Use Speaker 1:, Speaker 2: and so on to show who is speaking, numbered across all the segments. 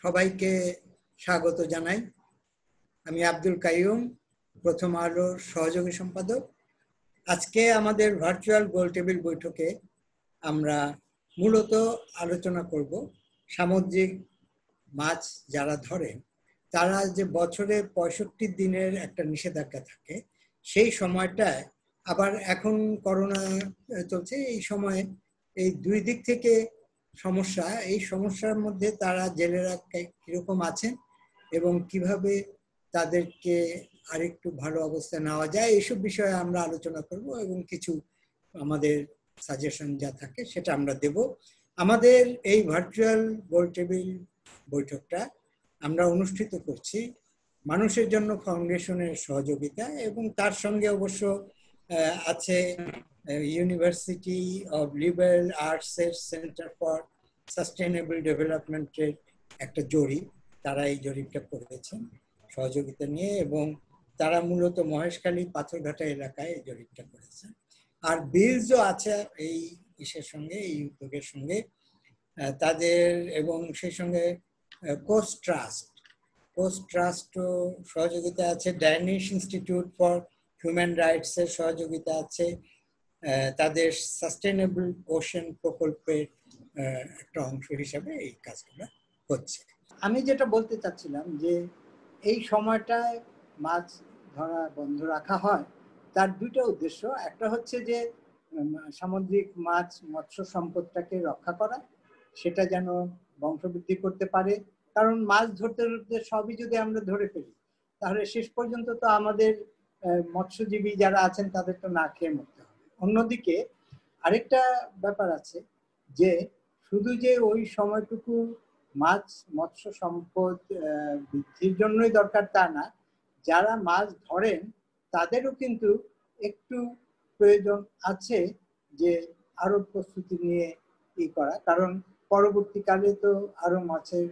Speaker 1: সবাইকে স্বাগত জানাই। আমি আব্দুল কাইয়ুম, প্রথম আলোর সহযোগী সম্পাদক। আজকে আমাদের ভার্চুয়াল গোলটেবিল বৈঠকে আমরা মূলত আলোচনা করব সামুদ্রিক মাছ যারা ধরেন তারা যে বছরে 65 দিনের একটা নিষেধাজ্ঞা থাকে, সেই সময়টায় আবার এখন করোনা চলছে, এই সময়ে এই দুই দিক থেকে সমস্যা, এই সমস্যার মধ্যে তারা জেলেরা কিরকম আছেন এবং কিভাবে তাদেরকে আরেকটু ভালো অবস্থায় নেওয়া যায়, এইসব বিষয়ে আমরা আলোচনা করব এবং কিছু আমাদের সাজেশন যা থাকে সেটা আমরা দেব। আমাদের এই ভার্চুয়াল গোলটেবিল বৈঠকটা আমরা অনুষ্ঠিত করছি মানুষের জন্য ফাউন্ডেশনের সহযোগিতা, এবং তার সঙ্গে অবশ্য আছে ইউনিভার্সিটি অফ লিবারেল আর্টস এর সেন্টার ফর সাস্টেইনেবল ডেভেলপমেন্টের একটা জরিপ। তারা এই জরিপটা করেছেন সহযোগিতা নিয়ে, এবং তারা মূলত মহেশখালী পাথরঘাটা এলাকায় এই জরিপটা করেছেন। আর বিলসও আছে এই ইসের সঙ্গে, এই উদ্যোগের সঙ্গে তাদের, এবং সেই সঙ্গে কোস্ট ট্রাস্ট সহযোগিতা আছে, Danish institute for human rights এর সহযোগিতা আছে, তাদের সাস্টেইনেবল ওশেন প্রকল্পের একটা অংশ হিসাবে এই কাজগুলো হচ্ছে। আমি যেটা বলতে চাচ্ছিলাম যে এই সময়টায় মাছ ধরা বন্ধ রাখা হয়, তার দুইটা উদ্দেশ্য। একটা হচ্ছে যে সামুদ্রিক মাছ মৎস্য সম্পদটাকে রক্ষা করা, সেটা যেন বংশবৃদ্ধি করতে পারে। কারণ মাছ ধরতে ধরতে সবই যদি আমরা ধরে ফেলি, তাহলে শেষ পর্যন্ত তো আমাদের মৎস্যজীবী যারা আছেন তাদের তো না খেয়ে মরতে হবে। অন্যদিকে আরেকটা ব্যাপার আছে যে শুধু যে ওই সময়টুকু মাছ মৎস্য সম্পদ বৃদ্ধির জন্যই দরকার তা না, যারা মাছ ধরেন তাদেরও কিন্তু একটু প্রয়োজন আছে যে আরো প্রস্তুতি নিয়ে ই করা, কারণ পরবর্তীকালে তো আরো মাছের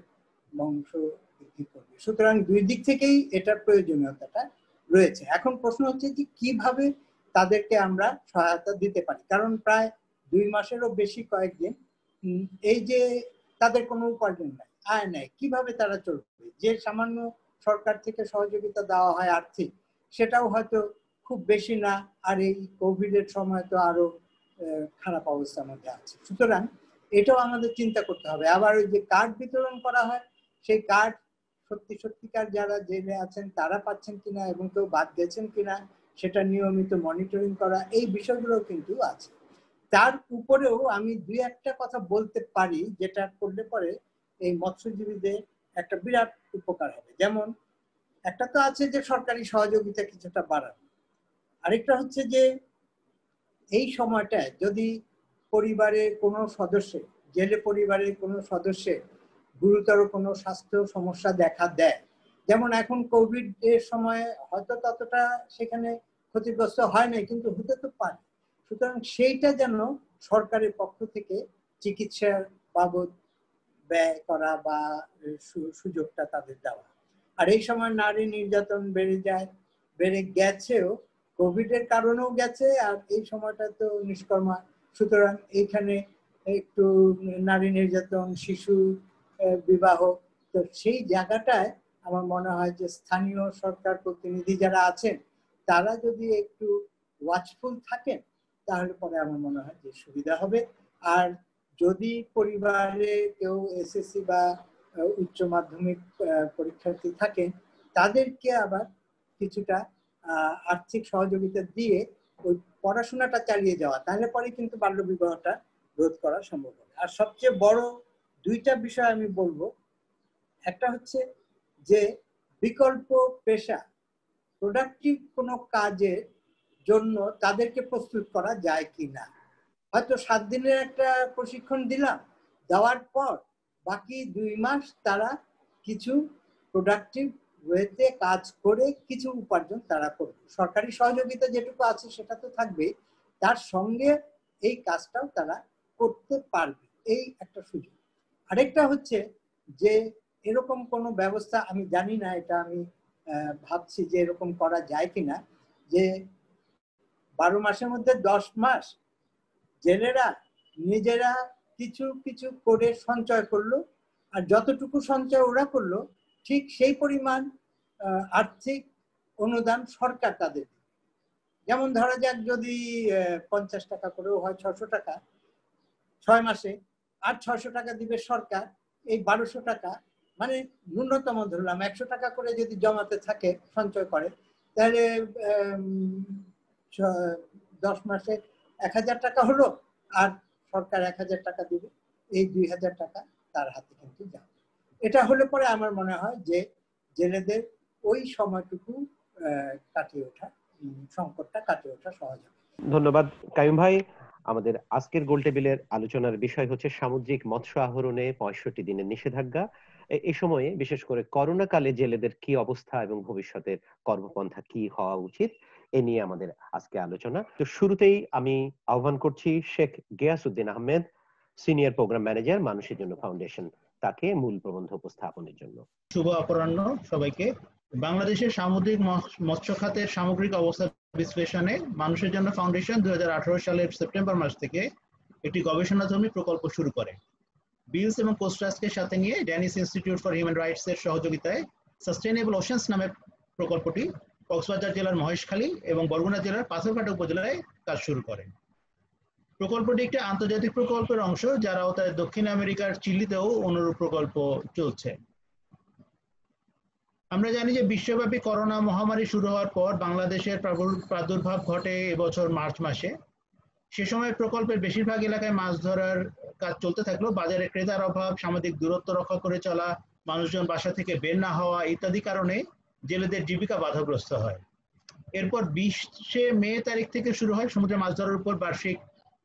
Speaker 1: বংশ বৃদ্ধি করবে। সুতরাং দুই দিক থেকেই এটার প্রয়োজনীয়তাটা রয়েছে। এখন প্রশ্ন হচ্ছে যে কিভাবে তাদেরকে আমরা সহায়তা দিতে পারি, কারণ প্রায় 2 মাসেরও বেশি কয়েকদিন এই যে তাদের কোনো উপার্জন নাই, আয় নাই, কিভাবে তারা চলবে? যে সামান্য সরকার থেকে সহযোগিতা দেওয়া হয় আর্থিক, সেটাও হয়তো খুব বেশি না, আর এই কোভিডের সময় তো আরো খারাপ অবস্থার মধ্যে আছে। সুতরাং এটাও আমাদের চিন্তা করতে হবে। আবার ওই যে কার্ড বিতরণ করা হয়, সেই কার্ড সত্যিকার যারা জেলে আছেন তারা পাচ্ছেন কিনা এবং কেউ বাদ গেছেন কিনা সেটা নিয়মিত মনিটরিং করা, এই বিষয়গুলো কিন্তু আছে। তার উপরেও আমি দুই একটা কথা বলতে পারি যেটা করলে পরে এই মৎস্যজীবীদের একটা বিরাট উপকার হবে। যেমন একটা তো আছে যে সরকারি সহযোগিতা কিছুটা বাড়ানো, আরেকটা হচ্ছে যে এই সময়টায় যদি পরিবারের কোনো সদস্যের, জেলে পরিবারের কোনো সদস্যের গুরুতর কোনো স্বাস্থ্য সমস্যা দেখা দেয়, যেমন এখন কোভিড এর সময় হয়তো ততটা সেখানে ক্ষতিগ্রস্ত হয় নাই, কিন্তু হতে তো পারে। সুতরাং সেইটা যেন সরকারের পক্ষ থেকে চিকিৎসার বাবদ ব্যয় করা বা সুযোগটা তাদের দেওয়া। আর এই সময় নারী নির্যাতন বেড়ে গেছেও, কোভিড এর কারণেও গেছে, আর এই সময়টা তো নিষ্কর্মা। সুতরাং এইখানে একটু নারী নির্যাতন, শিশু বিবাহ, তো সেই জায়গাটায় আমার মনে হয় যে স্থানীয় সরকার প্রতিনিধি যারা আছেন তারা যদি একটু ওয়াচফুল থাকেন তাহলে পরে আমার মনে হয় যে সুবিধা হবে। আর যদি পরিবারে কেউ এসএসসি বা উচ্চ মাধ্যমিক পরীক্ষার্থী থাকেন, তাদেরকে আবার কিছুটা আর্থিক সহযোগিতা দিয়ে ওই পড়াশোনাটা চালিয়ে যাওয়া, তাহলে পরে কিন্তু বাল্যবিবাহটা রোধ করা সম্ভব হবে। আর সবচেয়ে বড় দুইটা বিষয় আমি বলবো, একটা হচ্ছে যে বিকল্প পেশা, প্রোডাক্টিভ কোনো কাজের জন্য তাদেরকে প্রস্তুত করা যায় কিনা। হয়তো 7 দিনের একটা প্রশিক্ষণ দিলাম, দেওয়ার পর বাকি 2 মাস তারা কিছু প্রোডাক্টিভ ওয়েতে কাজ করে কিছু উপার্জন তারা করবে। সরকারি সহযোগিতা যেটুকু আছে সেটা তো থাকবেই, তার সঙ্গে এই কাজটাও তারা করতে পারবে, এই একটা সুযোগ। আরেকটা হচ্ছে যে এরকম কোনো ব্যবস্থা, আমি জানি না, এটা আমি ভাবছি যে এরকম করা যায় কিনা, যে 12 মাসের মধ্যে 10 মাস জেলেরা নিজেরা কিছু কিছু করে সঞ্চয় করলো, আর যতটুকু সঞ্চয় ওরা করলো ঠিক সেই পরিমাণ আর্থিক অনুদান সরকার তাদের। যেমন ধরা যাক যদি 50 টাকা করেও হয় 600 টাকা 6 মাসে, আর 600 টাকা দিবে সরকার, এই 1200 টাকা মানে ন্যূনতম ধরলাম 100 টাকা করে যদি জমাতে থাকে সঞ্চয় করে, তাহলে 10 মাসে 1000 টাকা হলো, আর সরকার 1000 টাকা দিবে, এই 2000 টাকা তার হাতে কিন্তু যাবে। এটা হলে পরে আমার মনে হয় যে জেলেদের ওই সময়টুকু কাটিয়ে ওঠা, সংকটটা কাটিয়ে ওঠা সহজ হবে।
Speaker 2: ধন্যবাদ কাইয়ুম ভাই। আমাদের আজকের গোল টেবিলের আলোচনার বিষয় হচ্ছে সামুদ্রিক মৎস্য আহরণে 65 দিনের নিষেধাজ্ঞা। এই সময়ে বিশেষ করে করোনা কালে জেলেদের কি অবস্থা এবং ভবিষ্যতের কর্মপন্থা কি হওয়া উচিত এ নিয়ে আমাদের আজকে আলোচনা। তো শুরুতেই আমি আহ্বান করছি Sheikh Giasuddin Ahmed, senior program manager Manusher জন্য ফাউন্ডেশন, তাকে মূল প্রবন্ধ উপস্থাপনের জন্য।
Speaker 3: শুভ অপরাহ্ন সবাইকে। বাংলাদেশের সামুদ্রিক মৎস্য খাতের সামগ্রিক অবস্থা বিশ্লেষণে মানুষের জন্য ফাউন্ডেশন 2018 সালের সেপ্টেম্বর মাস থেকে একটি গবেষণাধর্মী প্রকল্প শুরু করে। বিলস এবং কোস্ট্রাসকে সাথে নিয়ে Danish institute for human rights এর সহযোগিতায় সাস্টেইনেবল ওশানস নামে প্রকল্পটি কক্সবাজার জেলার মহেশখালী এবং বরগুনা জেলার পাথরঘাটা উপজেলায় কাজ শুরু করে। প্রকল্পটি একটি আন্তর্জাতিক প্রকল্পের অংশ, যার আওতায় দক্ষিণ আমেরিকার চিলিতেও অনুরূপ প্রকল্প চলছে। আমরা জানি যে বিশ্বব্যাপী করোনা মহামারী শুরু হওয়ার পর বাংলাদেশের প্রাদুর্ভাব ঘটে এবছর মার্চ মাসে। সে সময় প্রকল্পের বেশিরভাগ এলাকায় মাছ ধরার কাজ চলতে থাকলেও বাজারে ক্রেতার অভাব, সামাজিক দূরত্ব রক্ষা করে চলা, মানুষজন বাসা থেকে বের না হওয়া ইত্যাদি কারণে জেলেদের জীবিকা বাধাগ্রস্ত হয়। এরপর 20 মে তারিখ থেকে শুরু হয় সমুদ্রে মাছ ধরার উপর বার্ষিক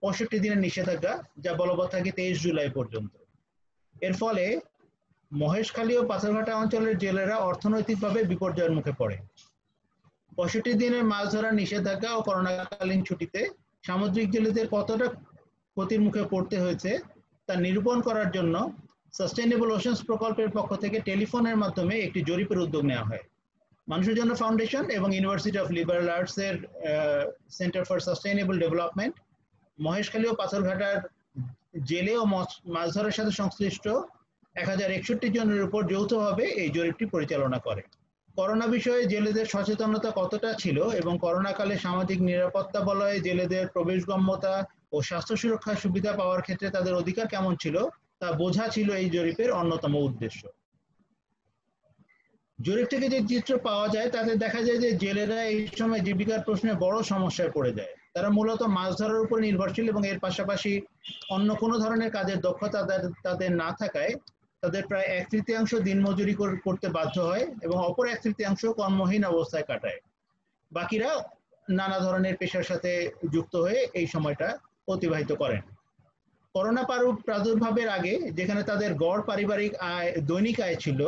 Speaker 3: 65 দিনের নিষেধাজ্ঞা, যা বলবৎ থাকে 23 জুলাই পর্যন্ত। এর ফলে মহেশখালী ও পাথরঘাটা অঞ্চলের জেলেরা অর্থনৈতিকভাবে বিপর্যয়ের মুখে পড়ে। 65 দিনের মাছ ধরার নিষেধাজ্ঞা ও করোনাকালীন ছুটিতে সামুদ্রিক জেলেদের কতটা ক্ষতির মুখে পড়তে হয়েছে তা নিরূপণ করার জন্য সাস্টেইনেবল ওশানস প্রকল্পের পক্ষ থেকে টেলিফোনের মাধ্যমে একটি জরিপের উদ্যোগ নেওয়া হয়। মানুষের জন্য ফাউন্ডেশন এবং ইউনিভার্সিটি অফ লিবারাল আর্টস এর centre for sustainable development Maheshkhali ও পাথরঘাটার জেলে ও মাছ ধরার সাথে সংশ্লিষ্ট 1061 জনের উপর যৌথভাবে এই জরিপটি পরিচালনা করে। করোনা বিষয়ে জেলেদের সচেতনতা কতটা ছিল এবং করোনাকালে সামাজিক নিরাপত্তা বলয়ে জেলেদের প্রবেশগম্যতা ও স্বাস্থ্য সুরক্ষার সুবিধা পাওয়ার ক্ষেত্রে তাদের অধিকার কেমন ছিল তা বোঝা ছিল এই জরিপের অন্যতম উদ্দেশ্য। জরিপ থেকে যে চিত্র পাওয়া যায় তাতে দেখা যায় যে জেলেরা এই সময় জীবিকার প্রশ্নে বড় সমস্যায় পড়ে যায়। তারা মূলত মাছ ধরার উপর নির্ভরশীল এবং এর পাশাপাশি অন্য কোনো ধরনের কাজের দক্ষতা তাদের না থাকায় তাদের প্রায় 1/3 দিনমজুরি করতে বাধ্য হয় এবং অপর 1/3 কর্মহীন অবস্থায় কাটায়। বাকিরা নানা ধরনের পেশার সাথে যুক্ত হয়ে এই সময়টা অতিবাহিত করেন। করোনা প্রাদুর্ভাবের আগে যেখানে তাদের গড় পারিবারিক আয়, দৈনিক আয় ছিল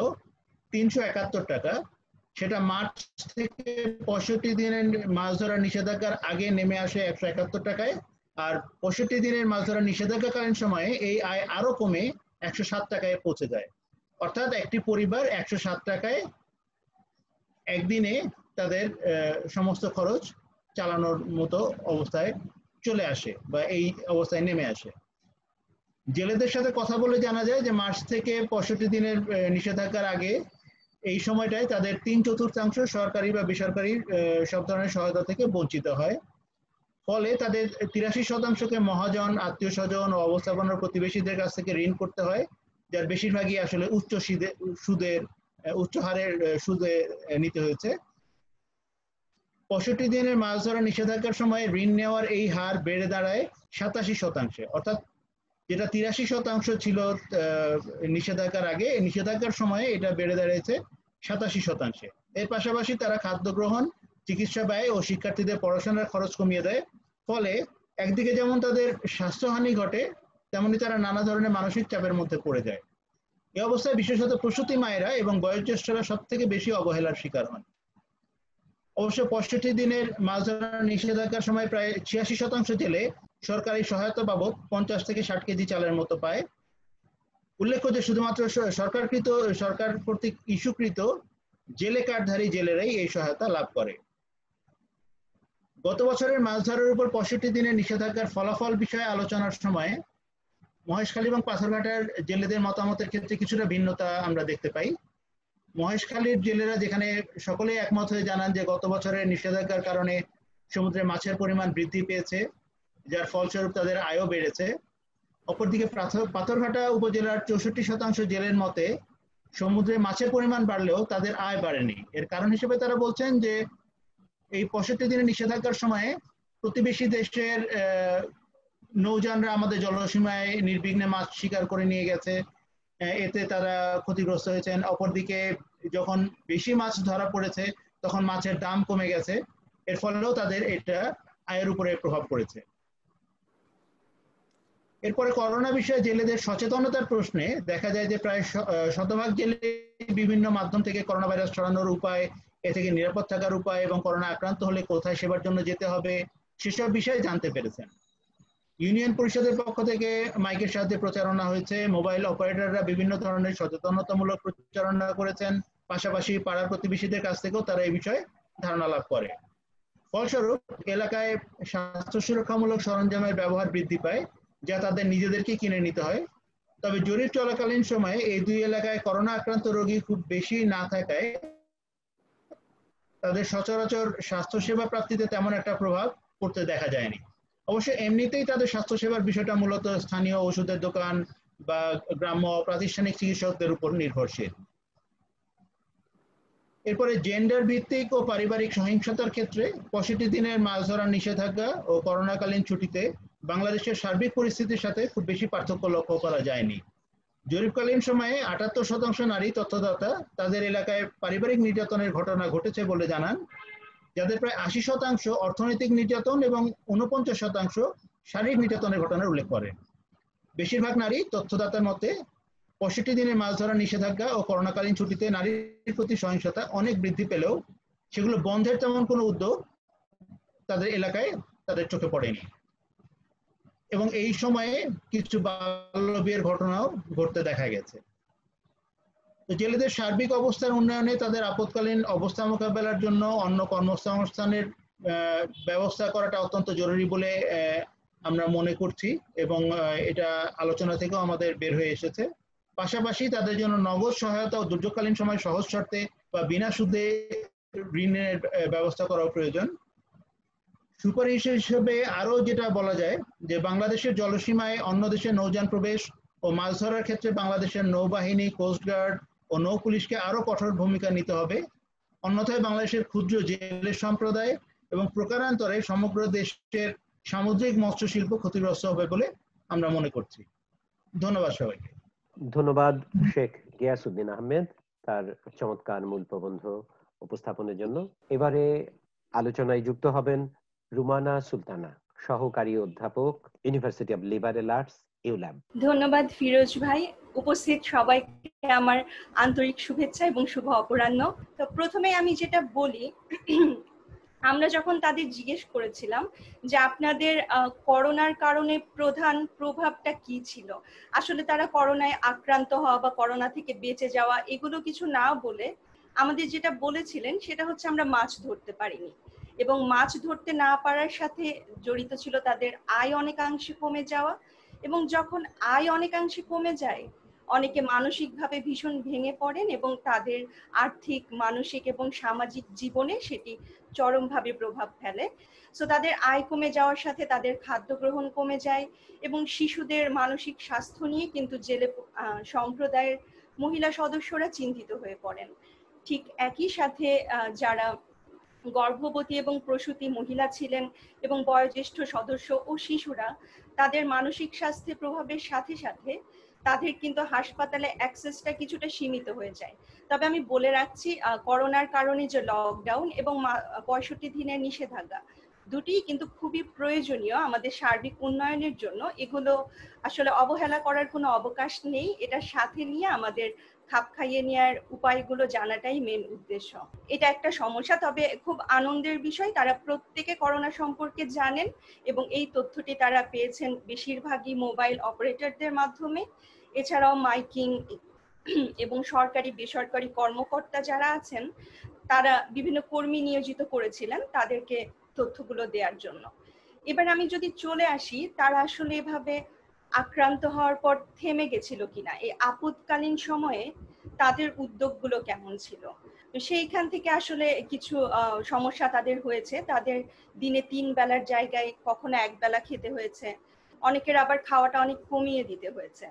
Speaker 3: 371 টাকা, সেটা মার্চ থেকে 65 দিনের মাছ ধরার নিষেধাজ্ঞার আগে নেমে আসে 171 টাকায়, আর 65 দিনের মাছ ধরার নিষেধাজ্ঞাকালীন সময়ে এই আয় আরো কমে 107 টাকায় পৌঁছে যায়। অর্থাৎ একটি পরিবার 107 টাকায় একদিনে তাদের সমস্ত খরচ চালানোর মতো অবস্থায় চলে আসে বা এই অবস্থায় নেমে আসে। জেলেদের সাথে কথা বলে জানা যায় যে মার্চ থেকে 65 দিনের নিষেধাজ্ঞার আগে এই সময়টায় তাদের 3/4 সরকারি বা বেসরকারি সব ধরনের সহায়তা থেকে বঞ্চিত হয়। ফলে তাদের 83%কে মহাজন, আত্মীয় স্বজন ও অবস্থাপনার প্রতিবেশীদের কাছ থেকে ঋণ করতে হয়, যার বেশিরভাগই আসলে উচ্চ হারের সুদে নিতে হয়েছে। 65 দিনের মাছ ধরা নিষেধাজ্ঞার সময় ঋণ নেওয়ার এই হার বেড়ে দাঁড়ায় 87%, অর্থাৎ যেটা 83% ছিল নিষেধাজ্ঞার আগে, নিষেধাজ্ঞার সময়ে এটা বেড়ে দাঁড়িয়েছে 87%। এর পাশাপাশি তারা খাদ্য গ্রহণ, চিকিৎসা ব্যয় ও শিক্ষার্থীদের পড়াশোনার খরচ কমিয়ে দেয়। ফলে একদিকে যেমন তাদের স্বাস্থ্যহানি ঘটে, তেমনি তারা নানা ধরনের মানসিক চাপের মধ্যে পড়ে যায়। এই অবস্থায় বিশেষত প্রসূতি মায়েরা এবং বয়োজ্যেষ্ঠরা সব থেকে বেশি অবহেলার শিকার হন। অবশ্য 65 দিনের মাছ ধরার নিষেধাজ্ঞার সময় প্রায় 86% জেলে সরকারি সহায়তা বাবদ 50 থেকে 60 কেজি চালের মতো পায়। উল্লেখ্য যে শুধুমাত্র সরকার কর্তৃক ইস্যুকৃত জেলে কার্ডধারী জেলেরাই এই সহায়তা লাভ করে। গত বছরের মাছ ধরার উপর 65 দিনের নিষেধাজ্ঞার ফলাফল বিষয়ে আলোচনার সময় মহেশখালী এবং পাথরঘাটার জেলেদের মতামতের ক্ষেত্রে কিছুটা ভিন্নতা আমরা দেখতে পাই। মহেশখালীর জেলেরা যেখানে সকলে একমত হয়ে জানান যে গত বছরের নিষেধাজ্ঞার কারণে সমুদ্রে মাছের পরিমাণ বৃদ্ধি পেয়েছে, যার ফলস্বরূপ তাদের আয়ও বেড়েছে। অপরদিকে পাথরঘাটা উপজেলার 64% জেলের মতে সমুদ্রে মাছের পরিমাণ বাড়লেও তাদের আয় বাড়েনি। এর কারণ হিসেবে তারা বলছেন যে এই 65 দিনের নিষেধাজ্ঞার সময়ে প্রতিবেশী দেশের নৌযানরা আমাদের জলসীমায় নির্বিঘ্নে মাছ শিকার করে নিয়ে গেছে, এতে তারা ক্ষতিগ্রস্ত হয়েছেন। অপরদিকে যখন বেশি মাছ ধরা পড়েছে তখন মাছের দাম কমে গেছে, এর ফলেও তাদের এটা আয়ের উপরে প্রভাব পড়েছে। এরপরে করোনা বিষয়ে জেলেদের সচেতনতার প্রশ্নে দেখা যায় যে প্রায় শতভাগ জেলে বিভিন্ন মাধ্যম থেকে করোনা ভাইরাস ছড়ানোর উপায়, এ থেকে নিরাপদ থাকার উপায় এবং করোনা আক্রান্ত হলে কোথায় সেবার জন্য যেতে হবে সেসব বিষয়ে জানতে পেরেছেন। ইউনিয়ন পরিষদের পক্ষ থেকে মাইকের সাহায্যে প্রচারণা হয়েছে, মোবাইল অপারেটররা বিভিন্ন ধরনের সচেতনতামূলক প্রচারণা করেছেন, পাশাপাশি পাড়ার প্রতিবেশীদের কাছ থেকেও তারা এই বিষয়ে ধারণা লাভ করে। ফলস্বরূপ এলাকায় স্বাস্থ্য সুরক্ষামূলক সরঞ্জামের ব্যবহার বৃদ্ধি পায়, যা তাদের নিজেদেরকে কিনে নিতে হয়। তবে জরিপ চলাকালীন সময়ে এই দুই এলাকায় করোনা আক্রান্ত রোগী খুব বেশি না থাকায় তাদের সচরাচর স্বাস্থ্যসেবা প্রাপ্তিতে তেমন একটা প্রভাব পড়তে দেখা যায়নি। অবশ্য এমনিতেই তাদের স্বাস্থ্যসেবার বিষয়টা মূলত স্থানীয় ওষুধের দোকান বা গ্রাম্য প্রাতিষ্ঠানিক চিকিৎসকদের উপর নির্ভরশীল। এরপরে জেন্ডার ভিত্তিক ও পারিবারিক সহিংসতার ক্ষেত্রে 65 দিনের মাছ ধরার নিষেধাজ্ঞা ও করোনাকালীন ছুটিতে বাংলাদেশের সার্বিক পরিস্থিতির সাথে খুব বেশি পার্থক্য লক্ষ্য করা যায়নি। জরিপকালীন সময়ে 78% নারী তথ্যদাতা তাদের এলাকায় পারিবারিক নির্যাতনের ঘটনা ঘটেছে বলে জানান, যাদের প্রায় 80% অর্থনৈতিক নির্যাতন এবং 49% শারীরিক নির্যাতনের ঘটনার উল্লেখ করে। বেশিরভাগ নারী তথ্যদাতার মতে 65 দিনের মাছ ধরার নিষেধাজ্ঞা ও করোনাকালীন ছুটিতে নারীর প্রতি সহিংসতা অনেক বৃদ্ধি পেলেও সেগুলো বন্ধের তেমন কোনো উদ্যোগ তাদের এলাকায় তাদের চোখে পড়েনি এবং এই সময়ে কিছু বাল্য বিয়ের ঘটনাও ঘটতে দেখা গেছে। তো জেলেদের সার্বিক অবস্থার উন্নয়নে তাদের আপৎকালীন অবস্থা মোকাবেলার জন্য অন্য কর্মসংস্থানের ব্যবস্থা করাটা অত্যন্ত জরুরি বলে আমরা মনে করছি এবং এটা আলোচনা থেকেও আমাদের বের হয়ে এসেছে। পাশাপাশি তাদের জন্য নগদ সহায়তা ও দুর্যোগকালীন সময় সহজ শর্তে বা বিনা সুদে ঋণের ব্যবস্থা করা প্রয়োজন। সুপারিশ হিসেবে আরো যেটা বলা যায় যে বাংলাদেশের জলসীমায় অন্য দেশের নৌযান প্রবেশ ও মাছ ধরার ক্ষেত্রে বাংলাদেশের নৌবাহিনী, কোস্টগার্ড ও নৌ পুলিশকে আরো কঠোর ভূমিকা নিতে হবে। অন্যথায় বাংলাদেশের ক্ষুদ্র জেলে সম্প্রদায় এবং প্রকারান্তরে সমগ্র দেশের সামুদ্রিক মৎস্য শিল্প ক্ষতিগ্রস্ত হবে বলে আমরা মনে করছি। ধন্যবাদ সবাইকে।
Speaker 2: ধন্যবাদ শেখ গিয়াসউদ্দিন আহমেদ তার চমৎকার মূল প্রবন্ধ উপস্থাপনের জন্য। এবারে আলোচনায় যুক্ত হবেন রুমানা সুলতানা, সহকারী অধ্যাপক, university of liberal arts, ULAB.
Speaker 4: ধন্যবাদ ফিরোজ ভাই। উপস্থিত সবাইকে আমার আন্তরিক শুভেচ্ছা এবং শুভ অপরাহ্ন। তো প্রথমে আমি যেটা বলি, আমরা যখন তাদের জিজ্ঞেস করেছিলাম যে আপনাদের করোনার কারণে প্রধান প্রভাবটা কি ছিল, আসলে তারা করোনায় আক্রান্ত হওয়া বা করোনা থেকে বেঁচে যাওয়া এগুলো কিছু না বলে আমাদের যেটা বলেছিলেন সেটা হচ্ছে আমরা মাছ ধরতে পারিনি এবং মাছ ধরতে না পারার সাথে জড়িত ছিল তাদের আয় অনেকাংশে কমে যাওয়া, এবং যখন আয় অনেকাংশে কমে যায় অনেকে মানসিকভাবে ভীষণ ভেঙে পড়েন এবং তাদের আর্থিক, মানসিক এবং সামাজিক জীবনে সেটি চরমভাবে প্রভাব ফেলে। সো তাদের আয় কমে যাওয়ার সাথে তাদের খাদ্য গ্রহণ কমে যায় এবং শিশুদের মানসিক স্বাস্থ্য নিয়ে কিন্তু জেলে সম্প্রদায়ের মহিলা সদস্যরা চিন্তিত হয়ে পড়েন। ঠিক একই সাথে যারা গর্ভবতী এবং প্রসূতি মহিলা ছিলেন এবং বয়োজ্যেষ্ঠ সদস্য ও শিশুরা, তাদের মানসিক স্বাস্থ্যের প্রভাবের সাথে সাথে তাদের কিন্তু হাসপাতালে অ্যাক্সেসটা কিছুটা সীমিত হয়ে যায়। তবে আমি বলে রাখছি, করোনার কারণে যে লকডাউন এবং 65 দিনের নিষেধাজ্ঞা দুটিই কিন্তু খুবই প্রয়োজনীয় আমাদের সার্বিক উন্নয়নের জন্য। এগুলো আসলে অবহেলা করার কোনো অবকাশ নেই, এটার সাথে নিয়ে আমাদের খাপ খাইয়ে নেওয়ার উপায়গুলো জানাটাই মেন উদ্দেশ্য। এটা একটা সমস্যা, তবে খুব আনন্দের বিষয় তারা প্রত্যেকে করোনা সম্পর্কে জানেন এবং এই তথ্যটি তারা পেয়েছেন বেশিরভাগই মোবাইল অপারেটরদের মাধ্যমে। এছাড়াও মাইকিং এবং সরকারি বেসরকারি কর্মকর্তা যারা আছেন তারা বিভিন্ন কর্মী নিয়োজিত করেছিলেন তাদেরকে তথ্যগুলো দেওয়ার জন্য। এবার আমি যদি চলে আসি, তারা আসলে এভাবে আক্রান্ত হওয়ার পর থেমে গেছিল কিনা, এই আপদকালীন সময়ে তাদের উদ্যোগগুলো কেমন ছিল। তো সেইখান থেকে আসলে কিছু সমস্যা তাদের হয়েছে। তাদের দিনে 3 বেলার জায়গায় কখনো 1 বেলা খেতে হয়েছে, অনেকের আবার খাওয়াটা অনেক কমিয়ে দিতে হয়েছে,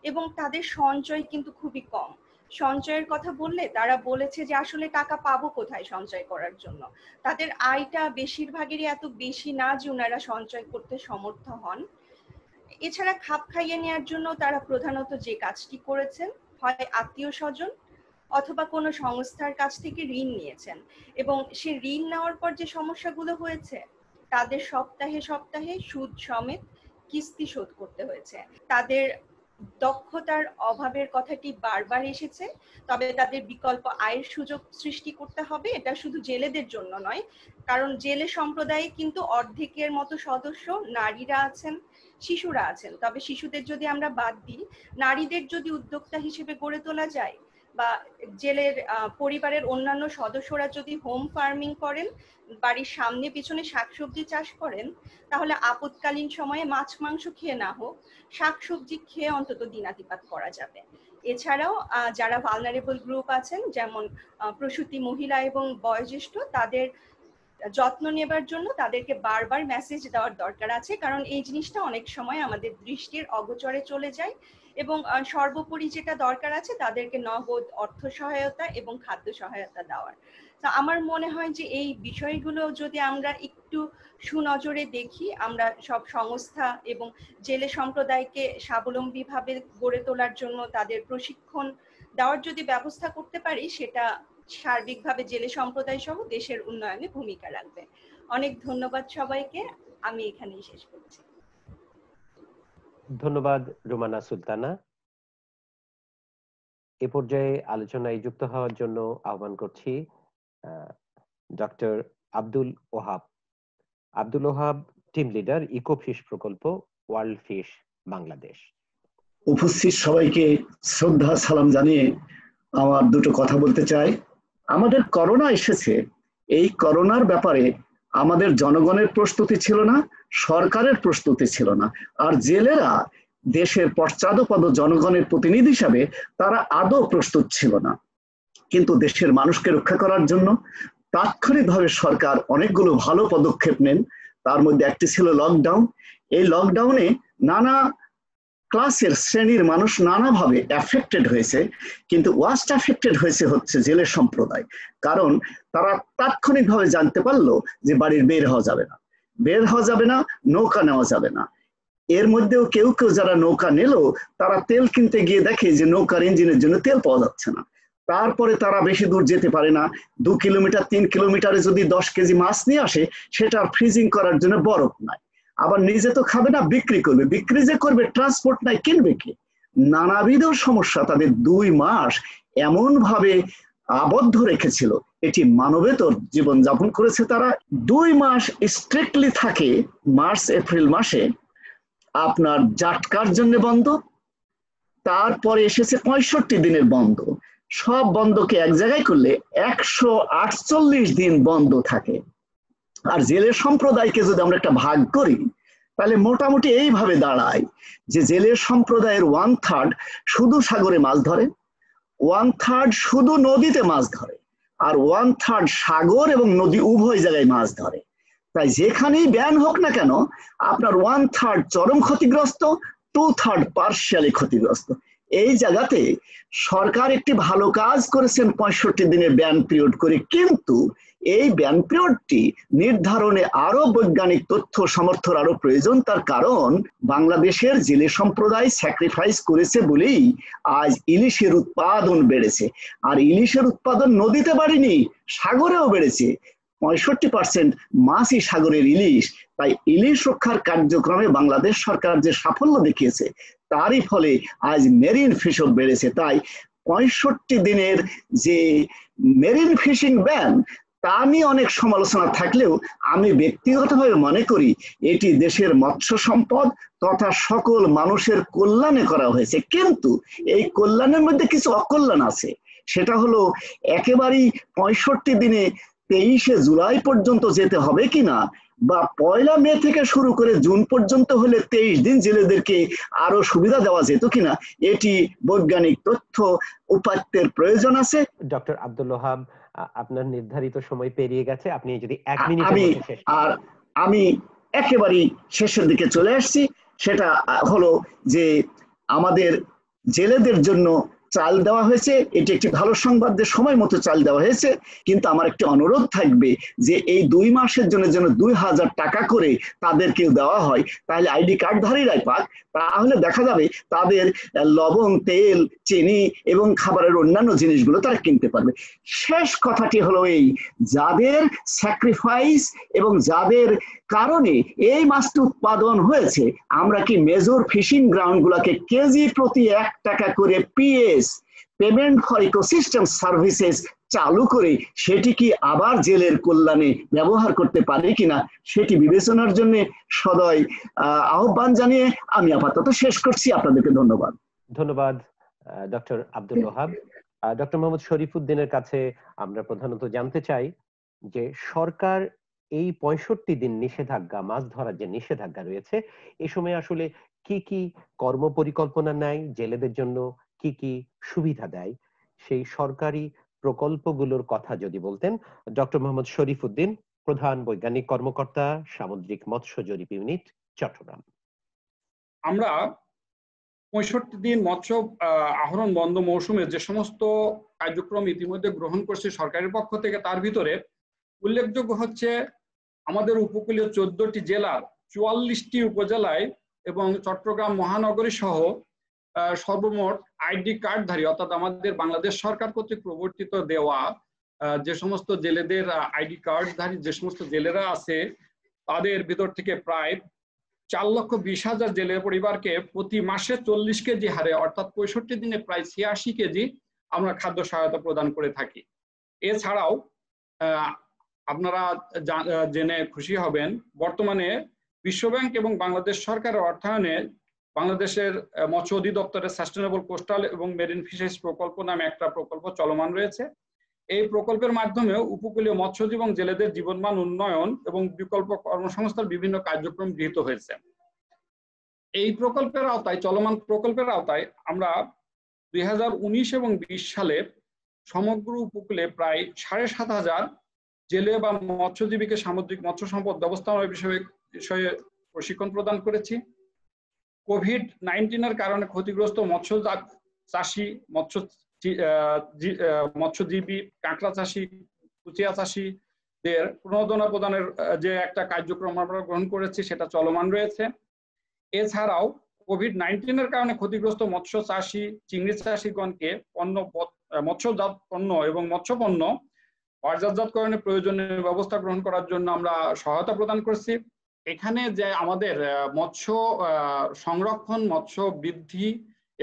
Speaker 4: এবং তাদের সঞ্চয় কিন্তু খুবই কম। সঞ্চয়ের কথা বললে তারা বলেছে যে আসলে টাকা পাবো কোথায় সঞ্চয় করার জন্য। তাদের আয়টা বেশিরভাগেরই এত বেশি না যে ওনারা সঞ্চয় করতে সমর্থ হন। এছাড়া খাপ খাইয়ে নেওয়ার জন্য তারা প্রধানত যে কাজটি করেছেন, হয় আত্মীয় স্বজন অথবা কোনো সংস্থার কাছ থেকে ঋণ নিয়েছেন, এবং সে ঋণ নেওয়ার পর যে সমস্যাগুলো হয়েছে, তাদের সপ্তাহে সপ্তাহে সুদ সমেত কিস্তি শোধ করতে হয়েছে। তাদের দক্ষতার অভাবের কথাটি বারবার এসেছে, তবে তাদের বিকল্প আয়ের সুযোগ সৃষ্টি করতে হবে। এটা শুধু জেলেদের জন্য নয়, কারণ জেলে সম্প্রদায়ে কিন্তু অর্ধেকের মতো সদস্য নারীরা আছেন, শিশুরা আছেন। তবে শিশুদের যদি আমরা বাদ দিই, নারীদের যদি উদ্যোক্তা হিসেবে গড়ে তোলা যায়, বা জেলের পরিবারের অন্যান্য সদস্যরা যদি হোম ফার্মিং করেন, বাড়ির সামনে পিছনে শাকসবজি চাষ করেন, তাহলে আপদকালীন সময়ে মাছ মাংস খেয়ে না হোক, শাকসবজি খেয়ে অন্তত দিনাতিপাত করা যাবে। এছাড়াও যারা ভালনারেবল গ্রুপ আছেন, যেমন প্রসূতি মহিলা এবং বয়োজ্যেষ্ঠ, তাদের যত্ন নেবার জন্য তাদেরকে বারবার মেসেজ দেওয়ার দরকার আছে, কারণ এই জিনিসটা অনেক সময় আমাদের দৃষ্টির অগোচরে চলে যায়। এবং সর্বোপরি যেটা দরকার আছে, তাদেরকে নগদ অর্থ সহায়তা এবং খাদ্য সহায়তা দেওয়ার। তো আমার মনে হয় যে এই বিষয়গুলো যদি আমরা একটু সুনজরে দেখি, আমরা সব সংস্থা এবং জেলে সম্প্রদায়কে স্বাবলম্বীভাবে গড়ে তোলার জন্য তাদের প্রশিক্ষণ দেওয়ার যদি ব্যবস্থা করতে পারি, সেটা সার্বিকভাবে জেলে সম্প্রদায় সহ দেশের উন্নয়নে ভূমিকা রাখবে। অনেক ধন্যবাদ সবাইকে, আমি এখানেই শেষ করছি।
Speaker 2: ধন্যবাদ রুমানা সুলতানা। এ পর্যায়ে আলোচনায় যুক্ত হওয়ার জন্য আহ্বান করছি doctor Abdul Wahab. Abdul Wahab, team leader, EcoFish প্রকল্প, ওয়ার্ল্ড ফিশ বাংলাদেশ।
Speaker 5: উপস্থিত সবাইকে শ্রদ্ধা সালাম জানিয়ে আমার দুটো কথা বলতে চাই। আমাদের করোনা এসেছে, এই করোনার ব্যাপারে আমাদের জনগণের প্রস্তুতি ছিল না, সরকারের প্রস্তুতি ছিল না। আর জেলেরা দেশের পশ্চাদপদ জনগণের প্রতিনিধি হিসাবে তারা আদৌ প্রস্তুত ছিল না। কিন্তু দেশের মানুষকে রক্ষা করার জন্য তাৎক্ষণিকভাবে সরকার অনেকগুলো ভালো পদক্ষেপ নেন। তার মধ্যে একটি ছিল লকডাউন। এই লকডাউনে নানা ক্লাসের শ্রেণীর মানুষ নানাভাবে এফেক্টেড হয়েছে, কিন্তু ওয়াস্ট এফেক্টেড হয়েছে হচ্ছে জেলের সম্প্রদায়। কারণ তারা তাৎক্ষণিকভাবে জানতে পারলো যে বাড়ির বের হওয়া যাবে না, নৌকা নেওয়া যাবে না। এর মধ্যেও কেউ কেউ যারা নৌকা নিল, তারা তেল কিনতে গিয়ে দেখে যে নৌকার ইঞ্জিনের জন্য তেল পাওয়া যাচ্ছে না। তারপরে তারা বেশি দূর যেতে পারে না। 2 কিলোমিটার 3 কিলোমিটারে যদি 10 কেজি মাছ নিয়ে আসে, সেটা ফ্রিজিং করার জন্য বরফ নাই। আবার নিজে তো খাবে না, বিক্রি করবে। বিক্রি যে করবে, ট্রান্সপোর্ট নাই, কিনবে কে? নানাবিধ সমস্যা তাদের 2 মাস এমন ভাবে আবদ্ধ রেখেছিল। এটি মানবেতর জীবন যাপন করেছে তারা। 2 মাস স্ট্রিক্টলি থাকে। মার্চ এপ্রিল মাসে আপনার জাটকার জন্য বন্ধ, তারপরে এসেছে 65 দিনের বন্ধ। সব বন্ধকে এক জায়গায় করলে 148 দিন বন্ধ থাকে। আর জেলের সম্প্রদায়কে যদি আমরা একটা ভাগ করি, তাহলে মোটামুটি এইভাবে দাঁড়ায় যে জেলের সম্প্রদায়ের 1/3 শুধু সাগরে মাছ ধরে, 1/3 শুধু নদীতে মাছ ধরে, আর 1/3 সাগর এবং নদী উভয় জায়গায় মাছ ধরে। তাই যেখানেই ব্যান হোক না কেন, আপনার 1/3 চরম ক্ষতিগ্রস্ত, 2/3 পার্শিয়ালি ক্ষতিগ্রস্ত। এই জায়গাতে সরকার একটি ভালো কাজ করেছেন 65 দিনের ব্যান পিরিয়ড করে, কিন্তু এই ব্যান পিরিয়ডটি নির্ধারণে আরো বৈজ্ঞানিক তথ্য সমর্থন আরো প্রয়োজন। তার কারণ বাংলাদেশের জেলে সম্প্রদায় স্যাক্রিফাইস করেছে বলেই আজ ইলিশের উৎপাদন বেড়েছে। আর ইলিশের উৎপাদন নদীতে বাড়েনি, সাগরেও বেড়েছে। 65% মাছই সাগরের ইলিশ। তাই ইলিশ রক্ষার কার্যক্রমে বাংলাদেশ সরকার যে সাফল্য দেখিয়েছে, তারই ফলে আজ মেরিন ফিশও বেড়েছে। তাই 65 দিনের যে মেরিন ফিশিং ব্যান, তা নিয়ে অনেক সমালোচনা থাকলেও আমি ব্যক্তিগতভাবে মনে করি এটি দেশের মৎস্য সম্পদ তথা সকল মানুষের কল্যাণে করা হয়েছে। কিন্তু এই কল্যাণের মধ্যে কিছু অকল্যাণ আছে। সেটা হলো একেবারেই 65 দিনে 23শে জুলাই পর্যন্ত যেতে হবে কিনা, বা 1 মে থেকে শুরু করে জুন পর্যন্ত হলে 23 দিন জেলেদেরকে আরো সুবিধা দেওয়া যেত কিনা, এটি বৈজ্ঞানিক তথ্য উপাত্তের প্রয়োজন আছে।
Speaker 2: ডক্টর আব্দুল ওহাব, আপনার নির্ধারিত সময় পেরিয়ে গেছে, আপনি যদি 1 মিনিটের মধ্যে শেষ করেন।
Speaker 5: আর আমি একেবারেই শেষের দিকে চলে আসছি, সেটা হলো যে আমাদের জেলেদের জন্য চাল দেওয়া হয়েছে, এটি একটি ভালো সংবাদ যে সময় মতো চাল দেওয়া হয়েছে, কিন্তু আমার একটি অনুরোধ থাকবে যে এই 2 মাসের জন্য যেন 2000 টাকা করে তাদেরকে দেওয়া হয়, তাহলে আইডি কার্ডধারীরাই পাক, তাহলে দেখা যাবে তাদের লবণ, তেল, চিনি এবং খাবারের অন্যান্য জিনিসগুলো তারা কিনতে পারবে। শেষ কথাটি হলো এই, যাদের স্যাক্রিফাইস এবং যাদের কারণে এই মাছটি উৎপাদন হয়েছে, আমরা কি মেজর ফিশিং গ্রাউন্ড গুলাকে কেজি প্রতি 1 টাকা করে PS, payment for ecosystem services চালু করে সেটি কি আবার জেলের কল্যাণে ব্যবহার করতে পারি কিনা, সেটি বিবেচনার জন্য সদয় আহ্বান জানিয়ে আমি আপাতত শেষ করছি। আপনাদেরকে ধন্যবাদ।
Speaker 2: ধন্যবাদ ডক্টর আব্দুল ওহাব। ডক্টর মোহাম্মদ শরীফুদ্দিনের কাছে আমরা প্রধানত জানতে চাই যে সরকার এই 65 দিন নিষেধাজ্ঞা, মাছ ধরার যে নিষেধাজ্ঞা রয়েছে, এই সময় আসলে কি কি কর্ম পরিকল্পনা নেয়, জেলেদের জন্য কি কি সুবিধা দেয়, সেই সরকারি প্রকল্পগুলোর কথা যদি বলতেন। ডক্টর মোহাম্মদ শরীফুদ্দিন, প্রধান বৈজ্ঞানিক কর্মকর্তা, সামুদ্রিক মৎস্য জরিপ ইউনিট, চট্টগ্রাম।
Speaker 6: আমরা 65 দিন মৎস্য আহরণ বন্ধ মৌসুমে যে সমস্ত কার্যক্রম ইতিমধ্যে গ্রহণ করছে সরকারের পক্ষ থেকে, তার ভিতরে উল্লেখযোগ্য হচ্ছে আমাদের উপকূলীয় 14টি জেলার 44টি উপজেলায় এবং চট্টগ্রাম মহানগরী সহ সর্বমোট আইডি কার্ডধারী, অর্থাৎ আমাদের বাংলাদেশ সরকার কর্তৃক প্রবর্তিত দেওয়া যে সমস্ত জেলেদের আইডি কার্ডধারী যে সমস্ত জেলেরা আছে, তাদের ভিতর থেকে প্রায় 4,20,000 জেলের পরিবারকে প্রতি মাসে 40 কেজি হারে, অর্থাৎ 65 দিনে প্রায় 86 কেজি আমরা খাদ্য সহায়তা প্রদান করে থাকি। এছাড়াও আপনারা জেনে খুশি হবেন, বর্তমানে বিশ্বব্যাংক এবং বাংলাদেশ সরকারের অর্থায়নে বাংলাদেশের মৎস্য অধিদপ্তরের সাস্টেনেবল কোস্টাল এবং মেরিন ফিশারিজ প্রকল্প নামে একটা প্রকল্প চলমান রয়েছে। এই প্রকল্পের মাধ্যমে উপকূলীয় মৎস্যজীবী এবং জেলেদের জীবনমান উন্নয়ন এবং বিকল্প কর্মসংস্থার বিভিন্ন কার্যক্রম গৃহীত হয়েছে। এই প্রকল্পের আওতায়, চলমান প্রকল্পের আওতায় আমরা 2019 এবং 20 সালে সমগ্র উপকূলে প্রায় 7,500 জেলে বা মৎস্যজীবীকে সামুদ্রিক মৎস্য সম্পদ ব্যবস্থাপনা বিষয়ে প্রশিক্ষণ প্রদান করেছি। কোভিড-19 কারণে ক্ষতিগ্রস্ত মৎস্য চাষী, মৎস্যজীবী, কাঁকড়া চাষী, কুচিয়া চাষীদের প্রণোদনা প্রদানের যে একটা কার্যক্রম আমরা গ্রহণ করেছি, সেটা চলমান রয়েছে। এছাড়াও কোভিড-19 কারণে ক্ষতিগ্রস্ত মৎস্য চাষী, চিংড়ি চাষীগণকে মৎস্যজাত পণ্য এবং মৎস্য পণ্য বাজারজাতকরণের প্রয়োজনীয় ব্যবস্থা গ্রহণ করার জন্য আমরা সহায়তা প্রদান করছি। এখানে যে আমাদের মৎস্য সংরক্ষণ, মৎস্য বৃদ্ধি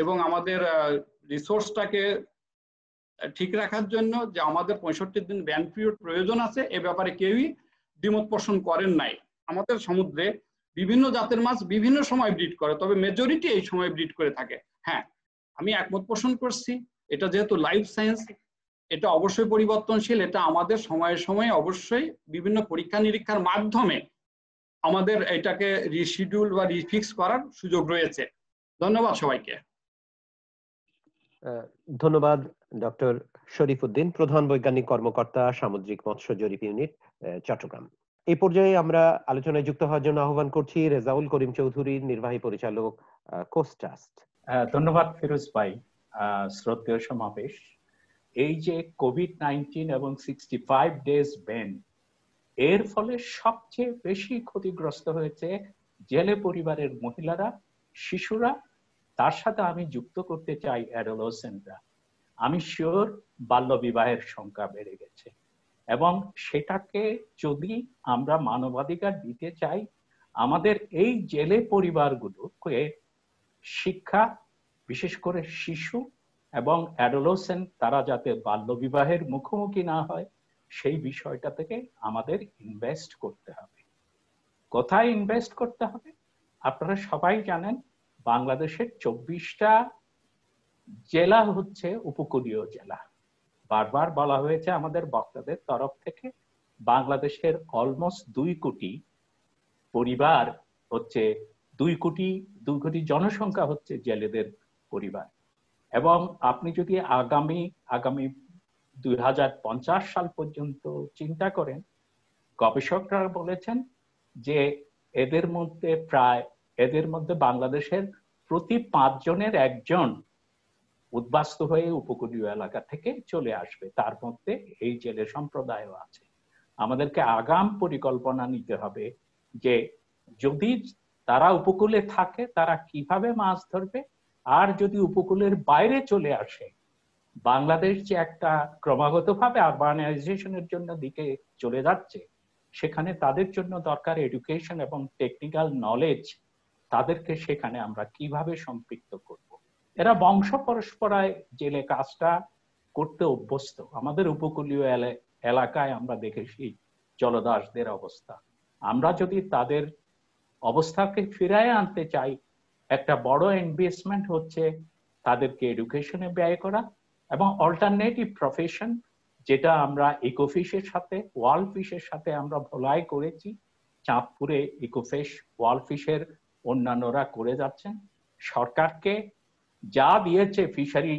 Speaker 6: এবং আমাদের রিসোর্সটাকে ঠিক রাখার জন্য যে আমাদের 65 দিন ব্যান পিরিয়ড প্রয়োজন আছে, এ ব্যাপারে কেউই দ্বিমত পোষণ করেন নাই। আমাদের সমুদ্রে বিভিন্ন জাতের মাছ বিভিন্ন সময় ব্রিড করে, তবে মেজরিটি এই সময় ব্রিড করে থাকে। হ্যাঁ, আমি একমত পোষণ করছি, এটা যেহেতু লাইফ সায়েন্স, এটা অবশ্যই পরিবর্তনশীল, এটা আমাদের সময়ে সময়ে অবশ্যই বিভিন্ন পরীক্ষা নিরীক্ষার মাধ্যমে আমাদের এটাকে রিশিডিউল বা রিফিক্স করার সুযোগ রয়েছে। ধন্যবাদ সবাইকে।
Speaker 2: ধন্যবাদ ডক্টর শরীফুদ্দিন, প্রধান বৈজ্ঞানিক কর্মকর্তা, সামুদ্রিক মৎস্য জরিপ ইউনিট, চট্টগ্রাম। এই পর্যায়ে আমরা আলোচনায় যুক্ত হওয়ার জন্য আহ্বান করছি রেজাউল করিম চৌধুরী, নির্বাহী পরিচালক, কোস্ট ট্রাস্ট।
Speaker 7: ধন্যবাদ ফিরোজ ভাই। শ্রদ্ধেয় সমাবেশ, এই যে কোভিড-19 এবং 65 ডেজ ব্যান, এর ফলে সবচেয়ে বেশি ক্ষতিগ্রস্ত হয়েছে জেলে পরিবারের মহিলারা, শিশুরা, তার সাথে আমি যুক্ত করতে চাই অ্যাডোলেসেন্টরা। আমি শিওর বাল্য বিবাহের সংখ্যা বেড়ে গেছে, এবং সেটাকে যদি আমরা মানবাধিকার দিতে চাই, আমাদের এই জেলে পরিবারগুলোকে শিক্ষা, বিশেষ করে শিশু এবং অ্যাডোলেসেন্ট, তারা যাতে বাল্য বিবাহের মুখোমুখি না হয়, সেই বিষয়টা থেকে আমাদের ইনভেস্ট করতে হবে। কোথায় ইনভেস্ট করতে হবে? আপনারা সবাই জানেন, বাংলাদেশের 24টা জেলা হচ্ছে উপকূলীয় জেলা। বারবার বলা হয়েছে আমাদের বক্তাদের তরফ থেকে, বাংলাদেশের অলমোস্ট 2 কোটি পরিবার হচ্ছে 2 কোটি জনসংখ্যা হচ্ছে জেলেদের পরিবার। এবং আপনি যদি আগামী 2050 সাল পর্যন্ত চিন্তা করেন, গবেষকরা বলেছেন যে এদের মধ্যে বাংলাদেশের প্রতি 5 জনের 1 জন উদ্বাস্তু হয়ে উপকূলীয় এলাকা থেকে চলে আসবে। তার মধ্যে এই জেলে সম্প্রদায়ও আছে। আমাদেরকে আগাম পরিকল্পনা নিতে হবে যে যদি তারা উপকূলে থাকে তারা কিভাবে মাছ ধরবে, আর যদি উপকূলের বাইরে চলে আসে, বাংলাদেশ যে একটা ক্রমাগতভাবে আরবানাইজেশনের জন্য দিকে চলে যাচ্ছে, সেখানে তাদের জন্য দরকার এডুকেশন এবং টেকনিক্যাল নলেজ। তাদেরকে সেখানে আমরা কিভাবে সম্পৃক্ত করব? এরা বংশ পরস্পরায় জেলে কাজটা করতে অভ্যস্ত। আমাদের উপকূলীয় এলাকায় আমরা দেখেছি জলদাসদের অবস্থা। আমরা যদি তাদের অবস্থাকে ফিরিয়ে আনতে চাই, একটা বড় ইনভেস্টমেন্ট হচ্ছে তাদেরকে এডুকেশনে ব্যয় করা এবং অল্টারনেটিভ প্রফেশন, যেটা আমরা ইকোফিশের সাথে ওয়ার্ল্ড ফিশের সাথে আমরা ভোলাই করেছি। চাঁদপুরে ইকোফিশ ওয়ার্ল্ড ফিশের অন্যান্যরা করে যাচ্ছেন। সরকারকে যা দিয়েছে ফিশারি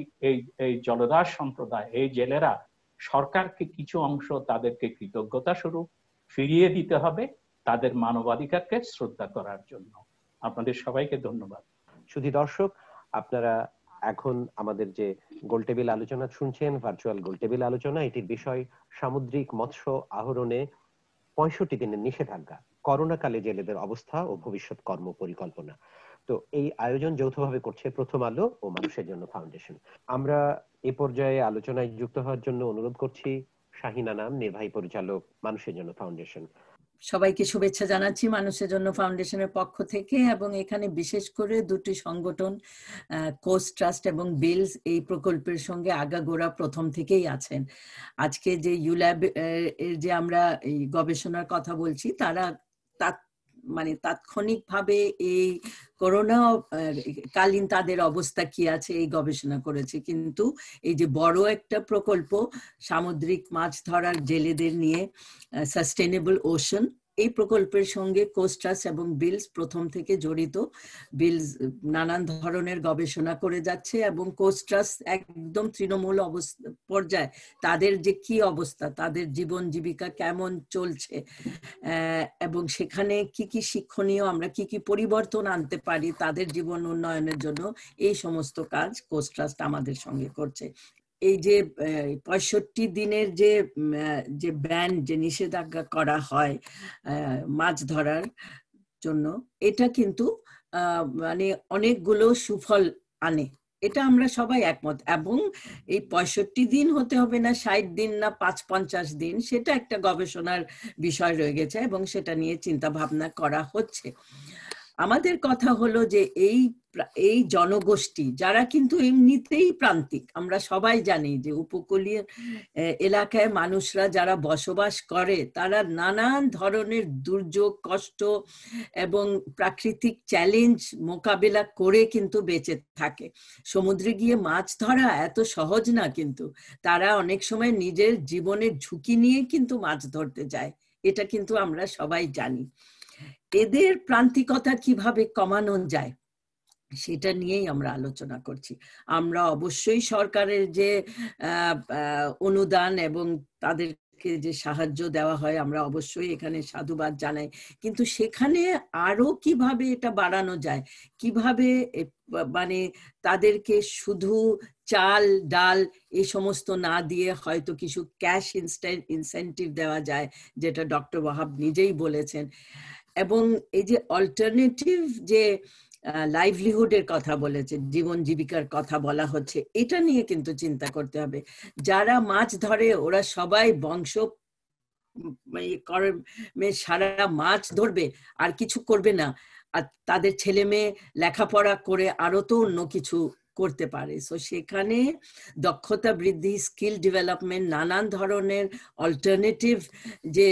Speaker 7: এই জলদাস সম্প্রদায়, এই জেলেরা, সরকারকে কিছু অংশ তাদেরকে কৃতজ্ঞতা স্বরূপ ফিরিয়ে দিতে হবে তাদের মানবাধিকারকে শ্রদ্ধা করার জন্য। আপনাদের সবাইকে ধন্যবাদ।
Speaker 2: শুধু দর্শক, আপনারা এখন আমাদের যে গোলটেবিল আলোচনা শুনছেন, ভার্চুয়াল গোলটেবিল আলোচনা, এটির বিষয় সামুদ্রিক মৎস্য আহরণে 65 দিনের নিষেধাজ্ঞা, করোনাকালে জেলেদের অবস্থা ও ভবিষ্যৎ কর্ম পরিকল্পনা। তো এই আয়োজন যৌথভাবে করছে প্রথম আলো ও মানুষের জন্য ফাউন্ডেশন। আমরা এ পর্যায়ে আলোচনায় যুক্ত হওয়ার জন্য অনুরোধ করছি শাহিনা নাম, নির্বাহী পরিচালক, মানুষের জন্য ফাউন্ডেশন।
Speaker 8: সবাইকে শুভেচ্ছা জানাচ্ছি মানুষের জন্য ফাউন্ডেশনের পক্ষ থেকে, এবং এখানে বিশেষ করে দুটি সংগঠন কোস্ট ট্রাস্ট এবং বিলস এই প্রকল্পের সঙ্গে আগাগোড়া প্রথম থেকেই আছেন। আজকে যে ইউল্যাব এর যে আমরা এই গবেষণার কথা বলছি, তারা তাৎক্ষণিকভাবে এই করোনা কালীন তাদের অবস্থা কি আছে এই গবেষণা করেছে। কিন্তু এই যে বড় একটা প্রকল্প সামুদ্রিক মাছ ধরার জেলেদের নিয়ে, সাস্টেনেবল ওশন, এই প্রকল্পের সঙ্গে কোস্ট ট্রাস্ট এবং বিলস প্রথম থেকে জড়িত। বিলস নানান ধরনের গবেষণা করে যাচ্ছে এবং কোস্ট ট্রাস্ট একদম তৃণমূল পর্যায়ে তাদের যে কি অবস্থা, তাদের জীবন জীবিকা কেমন চলছে, এবং সেখানে কি কি শিক্ষণীয়, আমরা কি কি পরিবর্তন আনতে পারি তাদের জীবন উন্নয়নের জন্য, এই সমস্ত কাজ কোস্ট ট্রাস্ট আমাদের সঙ্গে করছে। এই যে 65 দিনের যে ব্যান, যে নিষেধাজ্ঞা করা হয় মাছ ধরার জন্য, এটা কিন্তু মানে অনেকগুলো সুফল আনে, এটা আমরা সবাই একমত। এবং এই 65 দিন হতে হবে না, 60 দিন না 50 দিন, সেটা একটা গবেষণার বিষয় রয়ে গেছে এবং সেটা নিয়ে চিন্তা ভাবনা করা হচ্ছে। আমাদের কথা হলো যে এই জনগোষ্ঠী যারা কিন্তু এমনিতেই প্রান্তিক, আমরা সবাই জানি যে উপকূলীয় এলাকায় মানুষরা যারা বসবাস করে তারা নানান ধরনের দুর্যোগ, কষ্ট এবং প্রাকৃতিক চ্যালেঞ্জ মোকাবেলা করে কিন্তু বেঁচে থাকে। সমুদ্রে গিয়ে মাছ ধরা এত সহজ না, কিন্তু তারা অনেক সময় নিজের জীবনের ঝুঁকি নিয়ে কিন্তু মাছ ধরতে যায়, এটা কিন্তু আমরা সবাই জানি। এদের প্রান্তিকতা কিভাবে কমানো যায় সেটা নিয়েই আমরা আলোচনা করছি। আমরা অবশ্যই সরকারের যে অনুদান এবং তাদেরকে যে সাহায্য দেওয়া হয়, আমরা অবশ্যই এখানে সাধুবাদ জানাই, কিন্তু সেখানে আরো কিভাবে এটা বাড়ানো যায়, কিভাবে মানে তাদেরকে শুধু চাল ডাল এই সমস্ত না দিয়ে হয়তো কিছু ক্যাশ ইনসেন্টিভ দেওয়া যায়, যেটা ডক্টর ওয়াহাব নিজেই বলেছেন। এবং এই যে অল্টারনেটিভ যে লাইভলিহুডের কথা বলেছে, জীবন জীবিকার কথা বলা হচ্ছে, এটা নিয়ে কিন্তু চিন্তা করতে হবে। যারা মাছ ধরে ওরা সবাই বংশ সারা মাছ ধরবে আর কিছু করবে না, আর তাদের ছেলে মেয়ে লেখাপড়া করে আরো তো অন্য কিছু করতে পারে। সো সেখানে দক্ষতা বৃদ্ধি, স্কিল ডেভেলপমেন্ট, নানান ধরনের অল্টারনেটিভ যে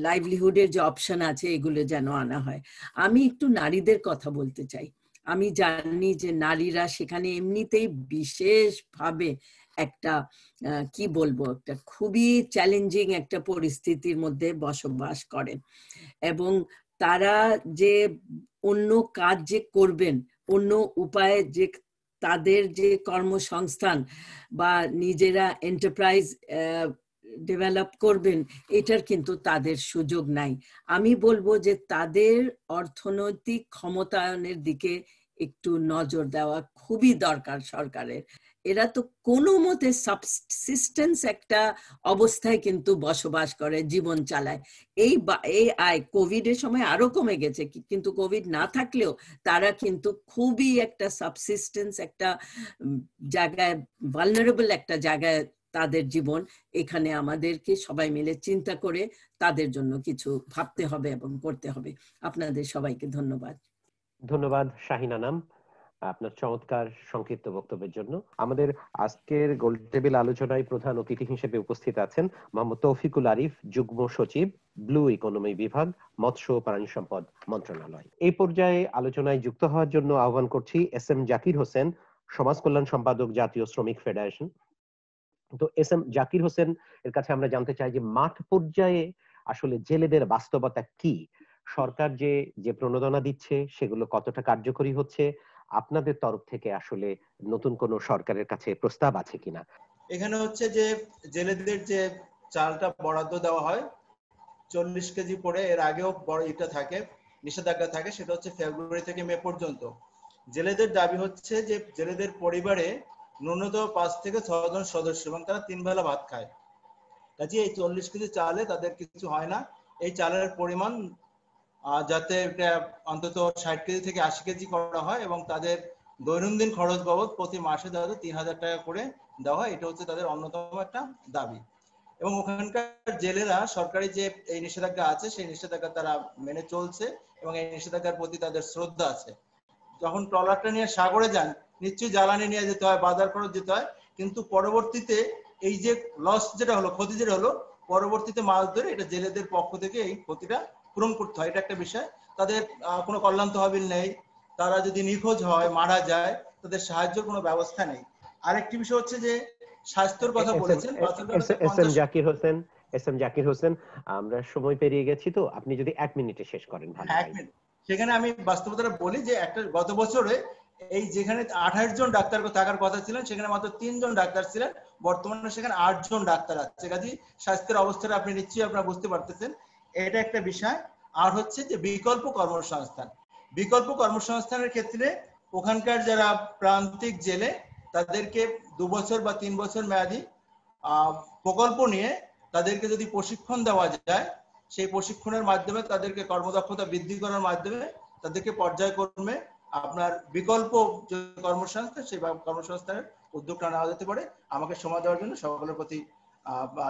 Speaker 8: লাইভলিহুডের যে অপশন আছে এগুলো যেন আনা হয়। আমি একটু নারীদের কথা বলতে চাই। আমি জানি যে নারীরা সেখানে এমনিতেই বিশেষভাবে একটা কি বলবো, একটা খুবই চ্যালেঞ্জিং একটা পরিস্থিতির মধ্যে বসবাস করেন, এবং তারা যে অন্য কাজ যে করবেন, অন্য উপায়ে যে তাদের যে কর্মসংস্থান বা নিজেরা এন্টারপ্রাইজ ডেভেলপ করবেন, এটার কিন্তু তাদের সুযোগ নাই। আমি বলবো যে তাদের অর্থনৈতিক ক্ষমতায়নের দিকে একটু নজর দেওয়া খুবই দরকার সরকারের। এরা তো কোনো মতে সাবসিস্টেন্স একটা অবস্থায় কিন্তু বসবাস করে, জীবন চালায়। এই আয় কোভিড এর সময় আরো কমে গেছে, কিন্তু কোভিড না থাকলেও তারা কিন্তু খুবই একটা সাবসিস্টেন্স একটা জায়গায়, ভালনারেবল একটা জায়গায় তাদের জীবন। এখানে আমাদেরকে সবাই মিলে চিন্তা করে তাদের জন্য কিছু ভাবতে হবে এবং করতে হবে। আপনাদের সবাইকে ধন্যবাদ।
Speaker 2: ধন্যবাদ শাহিনা নাম আপনার চমৎকার সংক্ষিপ্ত বক্তব্যের জন্য। আমাদের আজকের গোল টেবিল আলোচনায় প্রধান অতিথি হিসেবে উপস্থিত আছেন মোহাম্মদ তৌফিকুল আরিফ, যুগ্ম সচিব, ব্লু ইকোনমি বিভাগ, মৎস্য ও প্রাণী সম্পদ মন্ত্রণালয়। এই পর্যায়ে আলোচনায় যুক্ত হওয়ার জন্য আহ্বান করছি এস.এম. জাকির হোসেন, সমাজ কল্যাণ সম্পাদক, জাতীয় শ্রমিক ফেডারেশন। তো এস.এম. জাকির হোসেন এর কাছে আমরা জানতে চাই যে মাঠ পর্যায়ে আসলে জেলেদের বাস্তবতা কি, সরকার যে প্রণোদনা দিচ্ছে সেগুলো কতটা কার্যকরী হচ্ছে, আপনাদের তরফ থেকে আসলে নতুন কোন সরকারের কাছে প্রস্তাব আছে কিনা।
Speaker 9: এখানে হচ্ছে যে জেলেদের যে চালটা বরাদ্দ দেওয়া হয় 40 কেজি করে, এর আগেও বড় এটা থাকে, নিষেধাজ্ঞা থাকে, সেটা হচ্ছে ফেব্রুয়ারি থেকে মে পর্যন্ত। জেলেদের দাবি হচ্ছে যে জেলেদের পরিবারে ন্যূনতম 5 থেকে 6 জন সদস্য এবং তারা 3 বেলা ভাত খায়। কাজে এই 40 কেজি চালে তাদের কিছু হয় না। এই চালের পরিমাণ যাতে এটা অন্তত 60 কেজি থেকে 80 কেজি করা হয় এবং তাদের দৈনন্দিন খরচ বাবদ প্রতি মাসে যাতে 3000 টাকা করে দেওয়া হয়, এটা হচ্ছে তাদের অন্যতম একটা দাবি। এবং ওখানকার জেলেরা সরকারি যে এই নিষেধাজ্ঞা আছে সেই নিষেধাজ্ঞা তারা মেনে চলছে এবং এই নিষেধাজ্ঞার প্রতি তাদের শ্রদ্ধা আছে। যখন ট্রলারটা নিয়ে সাগরে যান নিশ্চয়ই জ্বালানি নিয়ে যেতে হয়, বাজার খরচ যেতে হয়, কিন্তু পরবর্তীতে এই যে লস যেটা হলো, ক্ষতি যেটা হলো, পরবর্তীতে মাছ ধরে এটা জেলেদের পক্ষ থেকে এই ক্ষতিটা পূরণ করতে হয়। এটা একটা বিষয়। তাদের কোনো কল্যাণ তহবিল নেই, তারা যদি নিখোঁজ হয়, মারা যায়, তাদের সাহায্যের কোনো ব্যবস্থা নেই। আরেকটি বিষয় হচ্ছে যে স্বাস্থ্যের কথা বলেছেন
Speaker 2: এস.এম. জাকির হোসেন, আমরা সময় পেরিয়ে গেছি, তো আপনি যদি 1 মিনিটে শেষ করেন ভালো হয়।
Speaker 9: 1 মিনিট। সেখানে আমি বাস্তবতাটা বলি যে একটা গত বছরে এই যেখানে 28 জন ডাক্তার থাকার কথা ছিলেন সেখানে মাত্র 3 জন ডাক্তার ছিলেন, বর্তমানে সেখানে 8 জন ডাক্তার আছে। কাজে স্বাস্থ্যের অবস্থাটা আপনি নিশ্চয়ই আপনারা বুঝতে পারতেছেন, এটা একটা বিষয়। আর হচ্ছে যে বিকল্প কর্মসংস্থান, বিকল্প কর্মসংস্থানের ক্ষেত্রে ওখানকার যারা প্রান্তিক জেলে তাদেরকে 2 বছর বা 3 বছর মেয়াদী প্রকল্প নিয়ে তাদেরকে যদি প্রশিক্ষণ দেওয়া যায়, সেই প্রশিক্ষণের মাধ্যমে তাদেরকে কর্মদক্ষতা বৃদ্ধি করার মাধ্যমে তাদেরকে পর্যায়ক্রমে আপনার বিকল্প যে কর্মসংস্থান সেই কর্মসংস্থানের উদ্যোগটা নেওয়া যেতে পারে। আমাকে সময় দেওয়ার জন্য সকলের প্রতি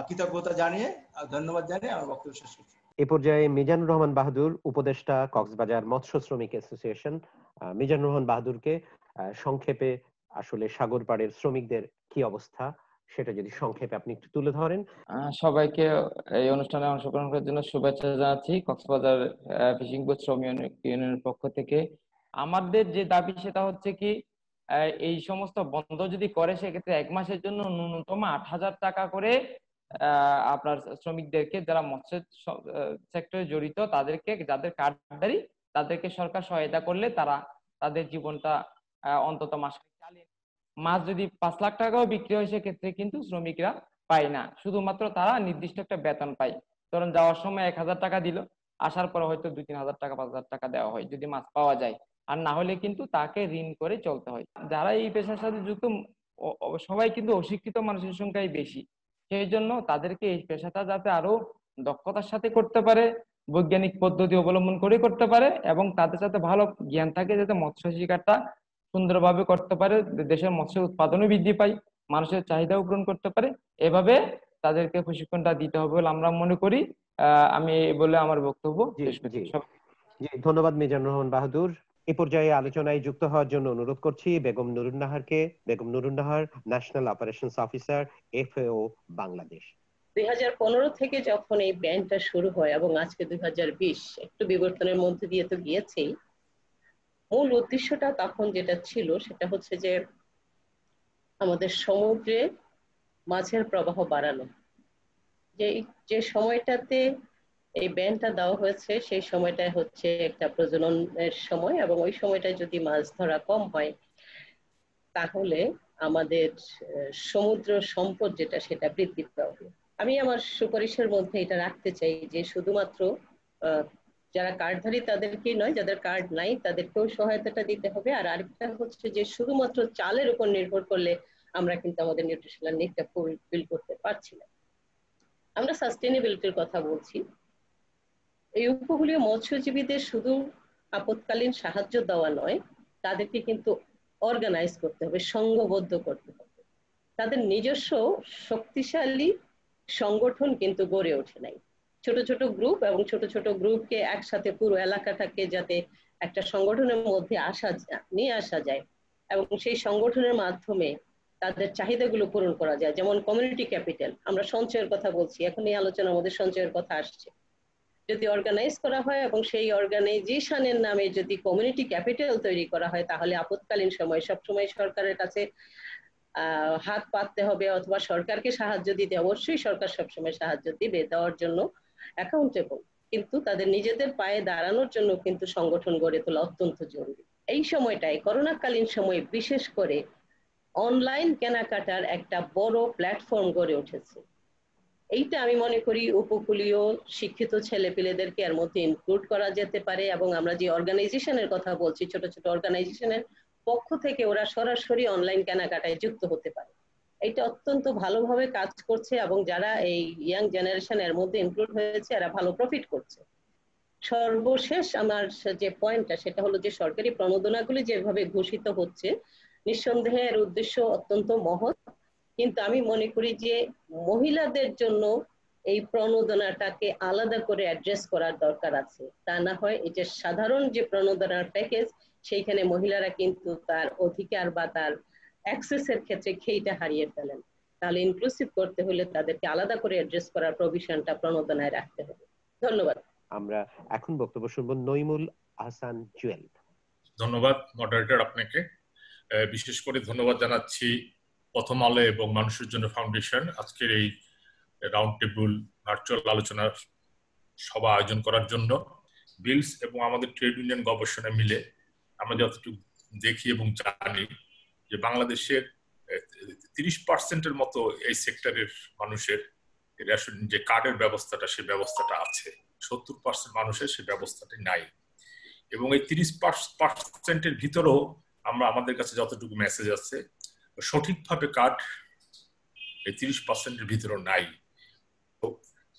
Speaker 9: কৃতজ্ঞতা জানিয়ে, ধন্যবাদ জানিয়ে আমার বক্তব্য শেষ করছি।
Speaker 2: এ পর্যায়ে মিজানুর রহমান বাহাদুর, উপদেষ্টা, কক্সবাজার মৎস্য শ্রমিক অ্যাসোসিয়েশন। মিজানুর রহমান বাহাদুরকে সংক্ষেপে আসলে সাগর পাড়ের শ্রমিকদের কি অবস্থা সেটা যদি সংক্ষেপে আপনি একটু তুলে ধরেন।
Speaker 10: সবাইকে এই অনুষ্ঠানে অংশগ্রহণ করার জন্য শুভেচ্ছা জানাচ্ছি কক্সবাজার ফিশিং বোট শ্রমিক ইউনিয়নের পক্ষ থেকে। আমাদের যে দাবি সেটা হচ্ছে কি, এই সমস্ত বন্ধ যদি করে সেক্ষেত্রে 1 মাসের জন্য ন্যূনতম 8,000 টাকা করে আপনার শ্রমিকদেরকে, যারা মৎস্য সেক্টরে জড়িত তাদেরকে, যাদের কার্ডধারী তাদেরকে সরকার সহায়তা করলে তারা তাদের জীবনটা অন্তত মাসে চালিয়ে। মাছ যদি 5 লাখ টাকাও বিক্রি হয় সেক্ষেত্রে কিন্তু শ্রমিকরা পায় না, শুধুমাত্র তারা নির্দিষ্ট একটা বেতন পায়। ধরুন যাওয়ার সময় 1,000 টাকা দিল, আসার পরে হয়তো 2-3 হাজার টাকা 5,000 টাকা দেওয়া হয় যদি মাছ পাওয়া যায়, আর না হলে কিন্তু তাকে ঋণ করে চলতে হয়। যারা এই পেশার সাথে যুক্ত সবাই কিন্তু অশিক্ষিত মানুষের সংখ্যাই বেশি, সেই জন্য তাদেরকে এই পেশাটা যাতে আরো দক্ষতার সাথে করতে পারে, বৈজ্ঞানিক পদ্ধতি অবলম্বন করে করতে পারে এবং তাদের সাথে ভালো জ্ঞান থাকে, যাতে মৎস্য শিকারটা সুন্দরভাবে করতে পারে, দেশের মৎস্য উৎপাদনও বৃদ্ধি পায়, মানুষের চাহিদাও পূরণ করতে পারে, এভাবে তাদেরকে প্রশিক্ষণটা দিতে হবে বলে আমরা মনে করি। আমি বলে আমার বক্তব্য শেষ করছি।
Speaker 2: ধন্যবাদ মিজানুর রহমান বাহাদুর। এ পর্যায়ে আলোচনায় যুক্ত হওয়ার জন্য অনুরোধ করছি বেগম নুরুন নাহারকে। Begum Nurun Nahar, national operations officer, FAO Bangladesh.
Speaker 11: 2015 থেকে যখন এই ব্যান্ডটা শুরু হয় এবং আজকে 2020 একটু বিবর্তনের মধ্যে দিয়ে তো গিয়েছেই, মূল উদ্দেশ্যটা তখন যেটা ছিল সেটা হচ্ছে যে আমাদের সমুদ্রে মাছের প্রবাহ বাড়ানো। যে সময়টাতে এই ব্যানটা দেওয়া হয়েছে সেই সময়টায় হচ্ছে একটা প্রজননের সময়, এবং ওই সময়টায় যদি মাছ ধরা কম হয় তাহলে আমাদের সমুদ্র সম্পদ যেটা সেটা বৃদ্ধি পাবে। আমি আমার সুপারিশের মধ্যে এটা রাখতে চাই যে শুধুমাত্র যারা কার্ডধারী তাদেরকেই নয়, যাদের কার্ড নাই তাদেরকেও সহায়তাটা দিতে হবে। আর আরেকটা হচ্ছে যে শুধুমাত্র চালের উপর নির্ভর করলে আমরা কিন্তু আমাদের নিউট্রিশনাল নিডটা ফুলফিল করতে পারছি না। আমরা সাস্টেইনেবিলিটির কথা বলছি। এই উপকূলীয় মৎস্যজীবীদের শুধু আপৎকালীন সাহায্য দেওয়া নয়, তাদেরকে কিন্তু অর্গানাইজ করতে হবে, সংঘবদ্ধ করতে হবে। তাদের নিজস্ব শক্তিশালী সংগঠন কিন্তু গড়ে ওঠে নাই। ছোট ছোট গ্রুপ এবং ছোট ছোট গ্রুপকে একসাথে পুরো এলাকাটাকে যাতে একটা সংগঠনের মধ্যে নিয়ে আসা যায় এবং সেই সংগঠনের মাধ্যমে তাদের চাহিদাগুলো পূরণ করা যায়। যেমন কমিউনিটি ক্যাপিটাল, আমরা সঞ্চয়ের কথা বলছি, এখন এই আলোচনার মধ্যে সঞ্চয়ের কথা আসছে। যদি অর্গানাইজ করা হয় এবং সেই অর্গানাইজেশনের নামে যদি কমিউনিটি ক্যাপিটাল তৈরি করা হয় তাহলে আপৎকালীন সময় সবসময় সরকারের কাছে হাত পাততে হবে অথবা সরকারকে সাহায্য দিতে, অবশ্যই সরকার সবসময় সাহায্য দিবে, দেওয়ার জন্য অ্যাকাউন্টেবল, কিন্তু তাদের নিজেদের পায়ে দাঁড়ানোর জন্য কিন্তু সংগঠন গড়ে তোলা অত্যন্ত জরুরি। এই সময়টায় করোনাকালীন সময়ে বিশেষ করে অনলাইন কেনাকাটার একটা বড় প্ল্যাটফর্ম গড়ে উঠেছে। এইটা আমি মনে করি উপকূলীয় শিক্ষিত ছেলেপেলেদেরকে এর মধ্যে ইনক্লুড করা যেতে পারে, এবং আমরা যে অর্গানাইজেশনের কথা বলছি ছোট ছোট অর্গানাইজেশনের পক্ষ থেকে ওরা সরাসরি অনলাইন কেনাকাটায় যুক্ত হতে পারে। এটা অত্যন্ত ভালোভাবে কাজ করছে এবং যারা এই ইয়াং জেনারেশন এর মধ্যে ইনক্লুড হয়েছে এরা ভালো প্রফিট করছে। সর্বশেষ আমার যে পয়েন্টটা সেটা হলো যে সরকারি প্রণোদনাগুলি যেভাবে ঘোষিত হচ্ছে নিঃসন্দেহে এর উদ্দেশ্য অত্যন্ত মহৎ, কিন্তু আমি মনে করি যে মহিলাদের জন্য এই প্রণোদনাটাকে আলাদা করে অ্যাড্রেস করার দরকার আছে। তা না হয় এটা সাধারণ যে প্রণোদনার প্যাকেজ সেইখানে মহিলারা কিন্তু তার অধিকার বা তার অ্যাক্সেসের ক্ষেত্রে খেইটা হারিয়ে ফেলেন। তাহলে ইনক্লুসিভ করতে হলে তাদেরকে আলাদা করে অ্যাড্রেস করার প্রভিশনটা প্রণোদনায় রাখতে হবে। ধন্যবাদ।
Speaker 2: আমরা এখন বক্তব্য শুনবো নইমুল আহসান জুয়েল।
Speaker 12: ধন্যবাদ মডারেটর আপনাকে। বিশেষ করে ধন্যবাদ জানাচ্ছি প্রথম আলো এবং মানুষের জন্য ফাউন্ডেশন আজকের এই রাউন্ড টেবিল ভার্চুয়াল আলোচনার সভা আয়োজন করার জন্য। বিলস এবং আমাদের ট্রেড ইউনিয়ন গবেষণা মিলে আমরা যতটুকু দেখি এবং জানি যে বাংলাদেশের 30% মতো এই সেক্টরের মানুষের রেশন যে কার্ডের ব্যবস্থাটা সেই ব্যবস্থাটা আছে, 70% মানুষের সেই ব্যবস্থাটি নাই। এবং এই 30%-এর ভিতরেও আমরা আমাদের কাছে যতটুকু মেসেজ আছে সঠিকভাবে কার্ড এই 30%-এর ভিতরেও নাই।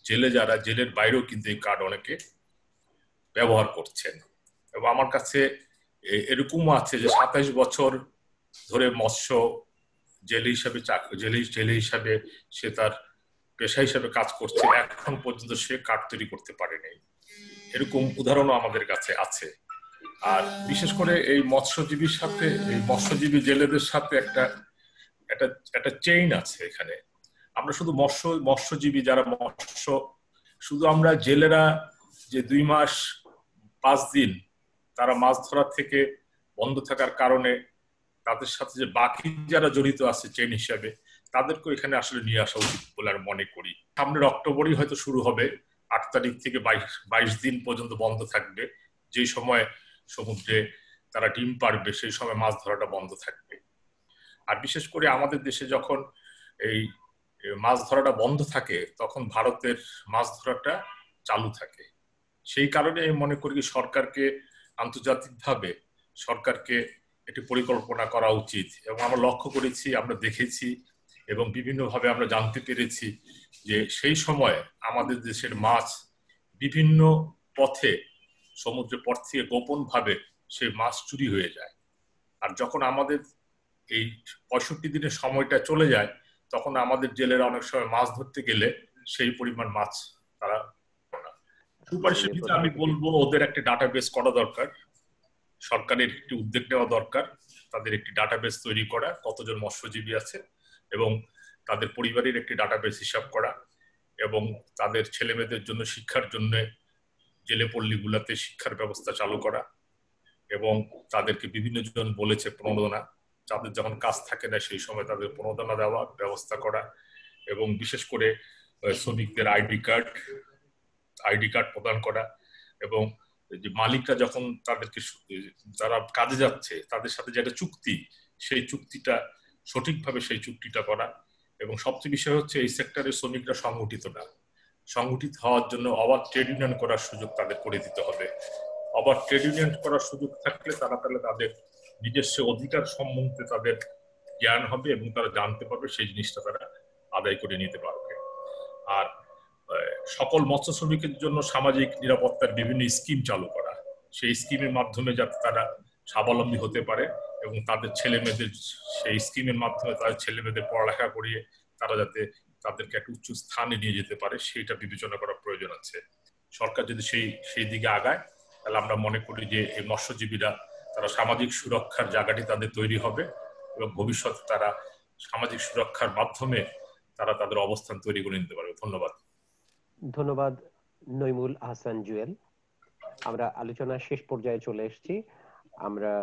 Speaker 12: জেলে যারা জেলের বাইরেও কিন্তু এই কার্ড অনেকে ব্যবহার করছেন। এবং আমার কাছে এরকমও আছে যে 27 বছর ধরে মৎস্য জেলে হিসাবে সে তার পেশা হিসাবে কাজ করছে, এখন পর্যন্ত সে কার্ড তৈরি করতে পারেনি। এরকম উদাহরণও আমাদের কাছে আছে। আর বিশেষ করে এই মৎস্যজীবীর সাথে এই মৎস্যজীবী জেলেদের সাথে একটা চেইন আছে এখানে। আমরা শুধু মৎস্যজীবী যারা শুধু আমরা জেলেরা যে 2 মাস 5 দিন তারা মাছ ধরা থেকে বন্ধ থাকার কারণে তাদের সাথে যে বাকি যারা জড়িত আছে চেইন হিসাবে তাদেরকে এখানে আসলে নিয়ে আসা উচিত বলে আমি মনে করি। সামনের অক্টোবরই হয়তো শুরু হবে, 8 তারিখ থেকে 22 দিন পর্যন্ত বন্ধ থাকবে। যে সময় সমুদ্রে তারা ডিম পারবে সেই সময় মাছ ধরাটা বন্ধ থাকবে। আর বিশেষ করে আমাদের দেশে যখন এই মাছ ধরাটা বন্ধ থাকে তখন ভারতের মাছ ধরাটা চালু থাকে। সেই কারণে আমি মনে করি সরকারকে আন্তর্জাতিকভাবে সরকারকে একটি পরিকল্পনা করা উচিত। এবং আমরা লক্ষ্য করেছি, আমরা দেখেছি এবং বিভিন্নভাবে আমরা জানতে পেরেছি যে সেই সময় আমাদের দেশের মাছ বিভিন্ন পথে সমুদ্রের পথ থেকে গোপন ভাবে সেই মাছ চুরি হয়ে যায়। আর যখন আমাদের এই 65 দিনের সময়টা চলে যায় তখন আমাদের জেলেরা অনেক সময় মাছ ধরতে গেলে সেই পরিমাণ মাছ তারা সুপারিশের ভিতরে আমি বলবো ওদের একটা ডাটাবেস করা দরকার, সরকারের একটি উদ্যোগ নেওয়া দরকার, তাদের একটি ডাটাবেস তৈরি করা কতজন মৎস্যজীবী আছে এবং তাদের পরিবারের একটি ডাটাবেস হিসাব করা এবং তাদের ছেলেমেয়েদের জন্য শিক্ষার জন্য জেলে পল্লীগুলোতে শিক্ষার ব্যবস্থা চালু করা এবং তাদেরকে বিভিন্ন জন বলেছে প্রণোদনা, যাদের যখন কাজ থাকে না সেই সময় তাদের প্রণোদনা দেওয়ার ব্যবস্থা করা এবং বিশেষ করে শ্রমিকদের আইডি কার্ড আইডি কার্ড প্রদান করা, এবং যে মালিকরা যখন তাদেরকে যারা কাজে যাচ্ছে তাদের সাথে যে একটা চুক্তি, সেই চুক্তিটা সঠিকভাবে সেই চুক্তিটা করা। এবং সবচেয়ে বিষয় হচ্ছে এই সেক্টরের শ্রমিকরা সংগঠিত না, সংগঠিত হওয়ার জন্য অবাধ ট্রেড ইউনিয়ন করার সুযোগ তাদের করে দিতে হবে। অবাধ ট্রেড ইউনিয়ন করার সুযোগ থাকলে তাহলে তাদের নিজস্ব অধিকার সম্বন্ধে তাদের জ্ঞান হবে এবং তারা জানতে পারবে, সেই জিনিসটা তারা আদায় করে নিতে পারবে। আর সকল মৎস্য শ্রমিকের জন্য সামাজিক নিরাপত্তার বিভিন্ন স্কিম চালু করা, সেই স্কিমের মাধ্যমে যাতে তারা স্বাবলম্বী হতে পারে এবং তাদের ছেলে মেয়েদের সেই স্কিমের মাধ্যমে তাদের ছেলে মেয়েদের পড়ালেখা করিয়ে তারা যাতে তাদেরকে একটা উচ্চ স্থানে নিয়ে যেতে পারে, সেইটা বিবেচনা করার প্রয়োজন আছে। সরকার যদি সেই দিকে আগায় তাহলে আমরা মনে করি যে এই মৎস্যজীবীরা তারা সামাজিক সুরক্ষার জায়গাটি তাদের তৈরি হবে এবং ভবিষ্যতে তারা সামাজিক সুরক্ষার মাধ্যমে তারা তাদের অবস্থান তৈরি করে নিতে পারবে। ধন্যবাদ।
Speaker 2: ধন্যবাদ নইমুল আহসান জুয়েল। আমরা আলোচনার শেষ পর্যায়ে চলে এসেছি। আমরা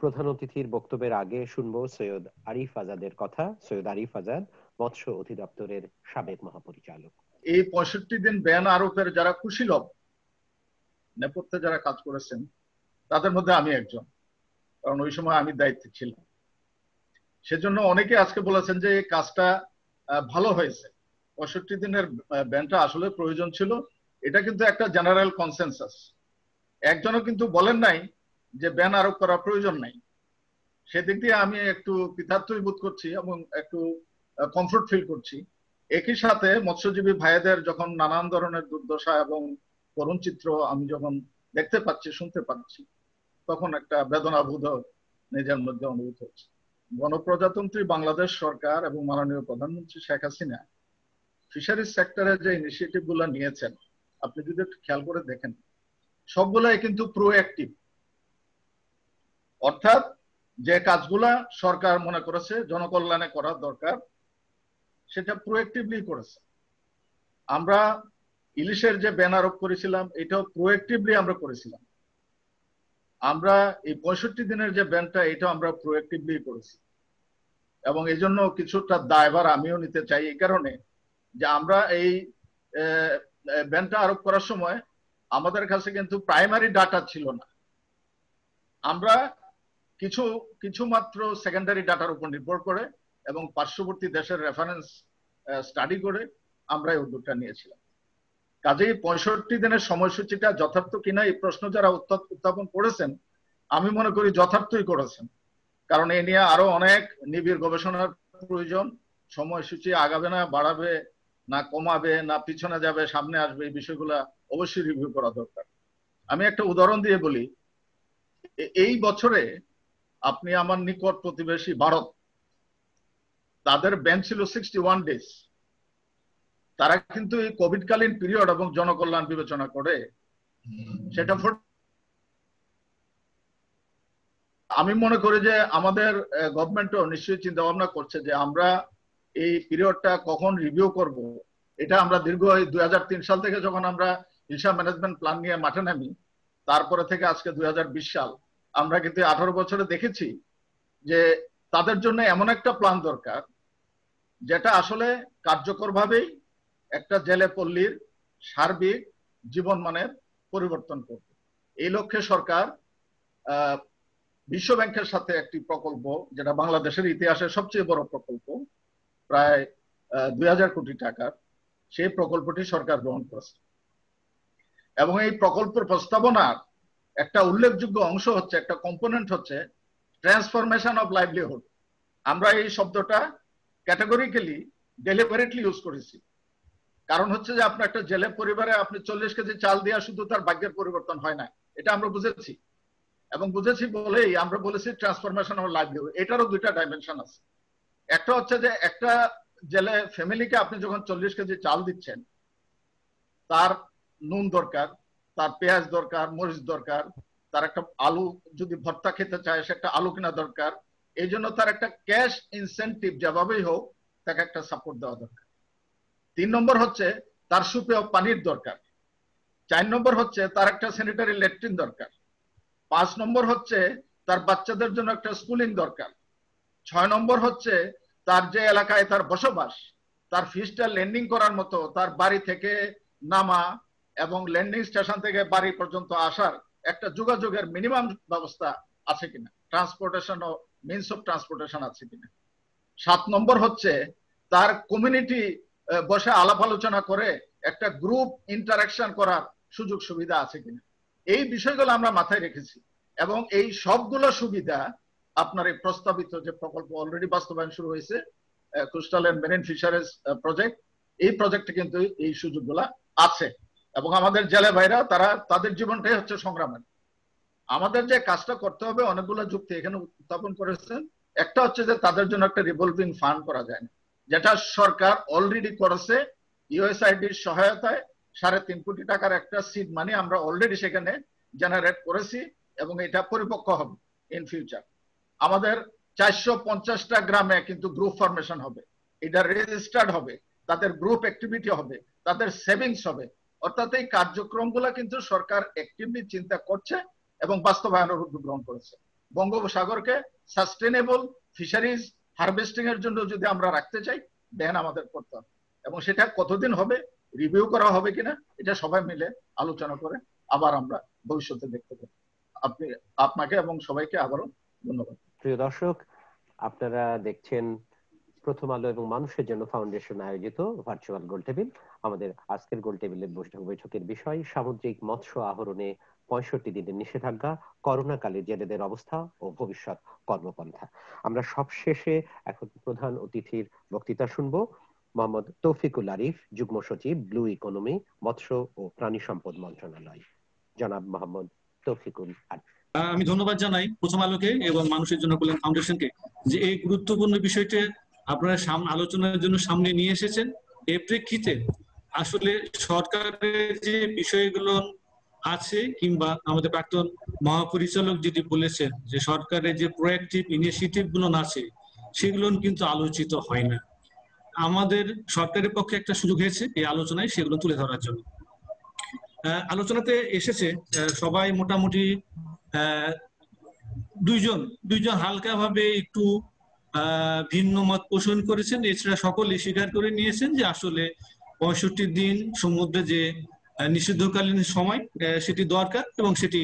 Speaker 2: প্রধান অতিথির বক্তব্যের আগে শুনবো সৈয়দ আরিফ আজাদের কথা। সৈয়দ আরিফ আজাদ মৎস্য অধিদপ্তরের সাবেক মহাপরিচালক।
Speaker 13: এই 65 দিন ব্যান আরোপের যারা কুশীলব নেপথ্যে যারা কাজ করেছেন তাদের মধ্যে আমি একজন, কারণ ওই সময় আমি দায়িত্বে ছিলাম। সেজন্য অনেকে আজকে বলেছেন যে এই কাজটা ভালো হয়েছে, 65 দিনের ব্যানটা আসলে প্রয়োজন ছিল। এটা কিন্তু একটা জেনারেল কনসেনসাস। একজনও কিন্তু বলেন নাই যে ব্যান আরোপ করা প্রয়োজন নাই। সেদিক দিয়ে আমি একটু কৃতার্থই বোধ করছি এবং একটু কমফোর্ট ফিল করছি। একই সাথে মৎস্যজীবী ভাইদের যখন নানান ধরনের দুর্দশা এবং করুণ চিত্র আমি যখন দেখতে পাচ্ছি, শুনতে পাচ্ছি, তখন একটা বেদনাবোধ নিজের মধ্যে অনুভূত হচ্ছে। গণপ্রজাতন্ত্রী বাংলাদেশ সরকার এবং মাননীয় প্রধানমন্ত্রী শেখ হাসিনা ফিশারিজ সেক্টরে যে ইনিশিয়েটিভ গুলো নিয়েছেন, আপনি যদি একটু খেয়াল করে দেখেন, সবগুলাই কিন্তু প্রোঅ্যাক্টিভ। অর্থাৎ যে কাজগুলা সরকার মনে করেছে জনকল্যাণে করা দরকার, সেটা প্রোঅ্যাক্টিভলি করেছে। আমরা ইলিশের যে ব্যান আরোপ করেছিলাম, এটাও প্রোঅ্যাক্টিভলি আমরা করেছিলাম। আমরা এই 65 দিনের যে ব্যানটা, এটা আমরা প্রোঅ্যাক্টিভলি করেছি এবং এই জন্য কিছুটা দায়ভার আমিও নিতে চাই। এই কারণে যে আমরা এই ব্যানটা আরোপ করার সময় আমাদের কাছে কিন্তু প্রাইমারি ডাটা ছিল না। আমরা কিছু মাত্র সেকেন্ডারি ডাটার উপর নির্ভর করে এবং পার্শ্ববর্তী দেশের রেফারেন্স স্টাডি করে আমরা এই উদ্যোগটা নিয়েছিলাম। কাজেই 65 দিনের সময়সূচিটা যথার্থ কিনা এই প্রশ্ন যারা উত্থাপন করেছেন, আমি মনে করি যথার্থই করেছেন। কারণ এ নিয়ে আরো অনেক নিবিড় গবেষণার প্রয়োজন। সময়সূচি আগাবে না বাড়াবে, না কমাবে, না পিছনে যাবে সামনে আসবে, এই বিষয়গুলো অবশ্যই রিভিউ করা দরকার। আমি একটা উদাহরণ দিয়ে বলি, এই বছরে আপনি আমার নিকট প্রতিবেশী ভারত, তাদের ব্যান ছিল 61 ডেজ। তারা কিন্তু এই কোভিড কালীন পিরিয়ড এবং জনকল্যাণ বিবেচনা করে সেটা। আমি মনে করি যে আমাদের গভর্নমেন্টও নিশ্চয়ই চিন্তা ভাবনা করছে যে আমরা এই পিরিয়ডটা কখন রিভিউ করব। এটা আমরা দীর্ঘ 2003 সাল থেকে যখন আমরা ইলশা ম্যানেজমেন্ট প্ল্যান নিয়ে মাঠে নামি, তারপরে থেকে আজকে 2020 সাল, আমরা কিন্তু 18 বছরে দেখেছি যে তাদের জন্য এমন একটা প্ল্যান দরকার যেটা আসলে কার্যকরভাবেই একটা জেলে পল্লীর সার্বিক জীবন মানের পরিবর্তন করবে। এই লক্ষ্যে সরকার বিশ্ব ব্যাংকের সাথে একটি প্রকল্প, যেটা বাংলাদেশের ইতিহাসের সবচেয়ে বড় প্রকল্প, প্রায় 2000 কোটি টাকার, সেই প্রকল্পটি সরকার গ্রহণ করেছে। এবং এই প্রকল্পের প্রস্তাবনার একটা উল্লেখযোগ্য অংশ হচ্ছে, একটা কম্পোনেন্ট হচ্ছে ট্রান্সফরমেশন অফ লাইভলিহুড। আমরা এই শব্দটা ক্যাটাগরিক্যালি ডেলিভারেটলি ইউজ করেছি। কারণ হচ্ছে যে আপনার একটা জেলে পরিবারে আপনি 40 কেজি চাল দিয়া শুধু তার ভাগ্যের পরিবর্তন হয় না, এটা আমরা বুঝেছি। এবং বুঝেছি বলেই আমরা বলেছি ট্রান্সফরমেশন অফ লাইভলিহুড। এটারও দুইটা ডাইমেনশন আছে। একটা হচ্ছে যে একটা জেলে ফ্যামিলিকে আপনি যখন 40 কেজি চাল দিচ্ছেন, তার নুন দরকার, তার পেঁয়াজ দরকার, মরিচ দরকার, তার একটা আলু যদি ভর্তা খেতে চায় সে একটা আলু কিনা দরকার। এই জন্য তার একটা ক্যাশ ইনসেন্টিভ যেভাবেই হোক তাকে একটা সাপোর্ট দেওয়া দরকার। 3 নম্বর হচ্ছে তার সুপেয় পানির দরকার। 4 নম্বর হচ্ছে তার একটা স্যানিটারি ল্যাট্রিন দরকার। 5 নম্বর হচ্ছে তার বাচ্চাদের জন্য একটা স্কুলিং দরকার। 6 নম্বর হচ্ছে তার যে এলাকায় তার বসবাস, তার ফিসটা লেন্ডিং করার মতো, তার বাড়ি থেকে নামা এবং ল্যান্ডিং স্টেশন থেকে বাড়ি পর্যন্ত আসার একটা যোগাযোগের মিনিমাম ব্যবস্থা আছে কিনা, ট্রান্সপোর্টেশন ও মিনস অফ ট্রান্সপোর্টেশন আছে কিনা। 7 নম্বর হচ্ছে তার কমিউনিটি বসে আলাপ আলোচনা করে একটা গ্রুপ ইন্টারাকশন করার সুযোগ সুবিধা আছে কিনা। এই বিষয়গুলো আমরা মাথায় রেখেছি এবং এই সবগুলো সুবিধা আপনার এই প্রস্তাবিত যে প্রকল্প অলরেডি বাস্তবায়ন শুরু হয়েছে coastal and marine fisheries project, এই প্রজেক্টে কিন্তু এই সুযোগগুলা আছে এবং আমাদের জেলে ভাইরা তারা তাদের জীবনটাই হচ্ছে সংগ্রামের। আমাদের যে কাজটা করতে হবে অনেকগুলো যুক্তি এখানে উত্থাপন করেছেন। একটা হচ্ছে যে তাদের জন্য একটা রিভলভিং ফান্ড করা যায় না, যেটা সরকার অলরেডি করেছে ইউএসআইডির সহায়তায় 3.5 কোটি টাকার একটা সিড মানি আমরা অলরেডি সেখানে জেনারেট করেছি এবং এটা পরিপক্ক হবে ইন ফিউচার। আমাদের 450টা গ্রামে কিন্তু গ্রুপ ফরমেশন হবে, এটা রেজিস্টার্ড হবে, তাদের গ্রুপ অ্যাক্টিভিটি হবে, তাদের সেভিংস হবে। অর্থাৎ এই কার্যক্রমগুলো কিন্তু সরকার অ্যাক্টিভলি চিন্তা করছে এবং বাস্তবায়নের উদ্যোগ গ্রহণ করেছে। বঙ্গোপসাগরকে সাস্টেনেবল ফিশারিজ হারভেস্টিং এর জন্য যদি আমরা রাখতে চাই দেন আমাদের করতে হবে এবং সেটা কতদিন হবে, রিভিউ করা হবে কিনা, এটা সবাই মিলে আলোচনা করে আবার আমরা ভবিষ্যতে দেখতে পাবো। আপনাকে এবং সবাইকে আবারও ধন্যবাদ।
Speaker 2: প্রিয় দর্শক, আপনারা দেখছেন প্রথম আলো এবং মানুষের জন্য ফাউন্ডেশন আয়োজিত ভার্চুয়াল গোলটেবিল। আমাদের আজকের গোলটেবিলের বৈঠকের বিষয় সামুদ্রিক মৎস্য আহরণে 65 দিনের নিষেধাজ্ঞা, করোনাকালে জেলেদের অবস্থা ও ভবিষ্যৎ কর্মপন্থা। আমরা সবশেষে এখন প্রধান অতিথির বক্তৃতা শুনবো। মোহাম্মদ তৌফিকুল আরিফ, যুগ্ম সচিব, ব্লু ইকোনমি, মৎস্য ও প্রাণী সম্পদ মন্ত্রণালয়। জনাব মোহাম্মদ তৌফিকুল আরিফ।
Speaker 14: আমি ধন্যবাদ জানাই প্রথম আলোকে এবং মানুষের জন্য কল্যাণ ফাউন্ডেশনকে যে এই গুরুত্বপূর্ণ বিষয়টি আপনারা আলোচনার জন্য সামনে নিয়ে এসেছেন। এর প্রেক্ষিতে আসলে সরকারের যে বিষয়গুলো আছে কিংবা আমাদের প্রাক্তন মহাপরিচালক যেটি বলেছেন যে সরকারের যে প্রোঅ্যাক্টিভ ইনিশিয়েটিভ গুলো আছে সেগুলো কিন্তু আলোচিত হয় না। আমাদের সরকারের পক্ষে একটা সুযোগ হয়েছে এই আলোচনায় সেগুলো তুলে ধরার জন্য। আলোচনাতে এসেছে সবাই মোটামুটি দুইজন হালকাভাবে একটু ভিন্ন মত পোষণ করেছেন, এছাড়া সকলে স্বীকার করে নিয়েছেন যে আসলে 65 দিন সমুদ্রে যে নিষিদ্ধকালীন সময় সেটি দরকার এবং সেটি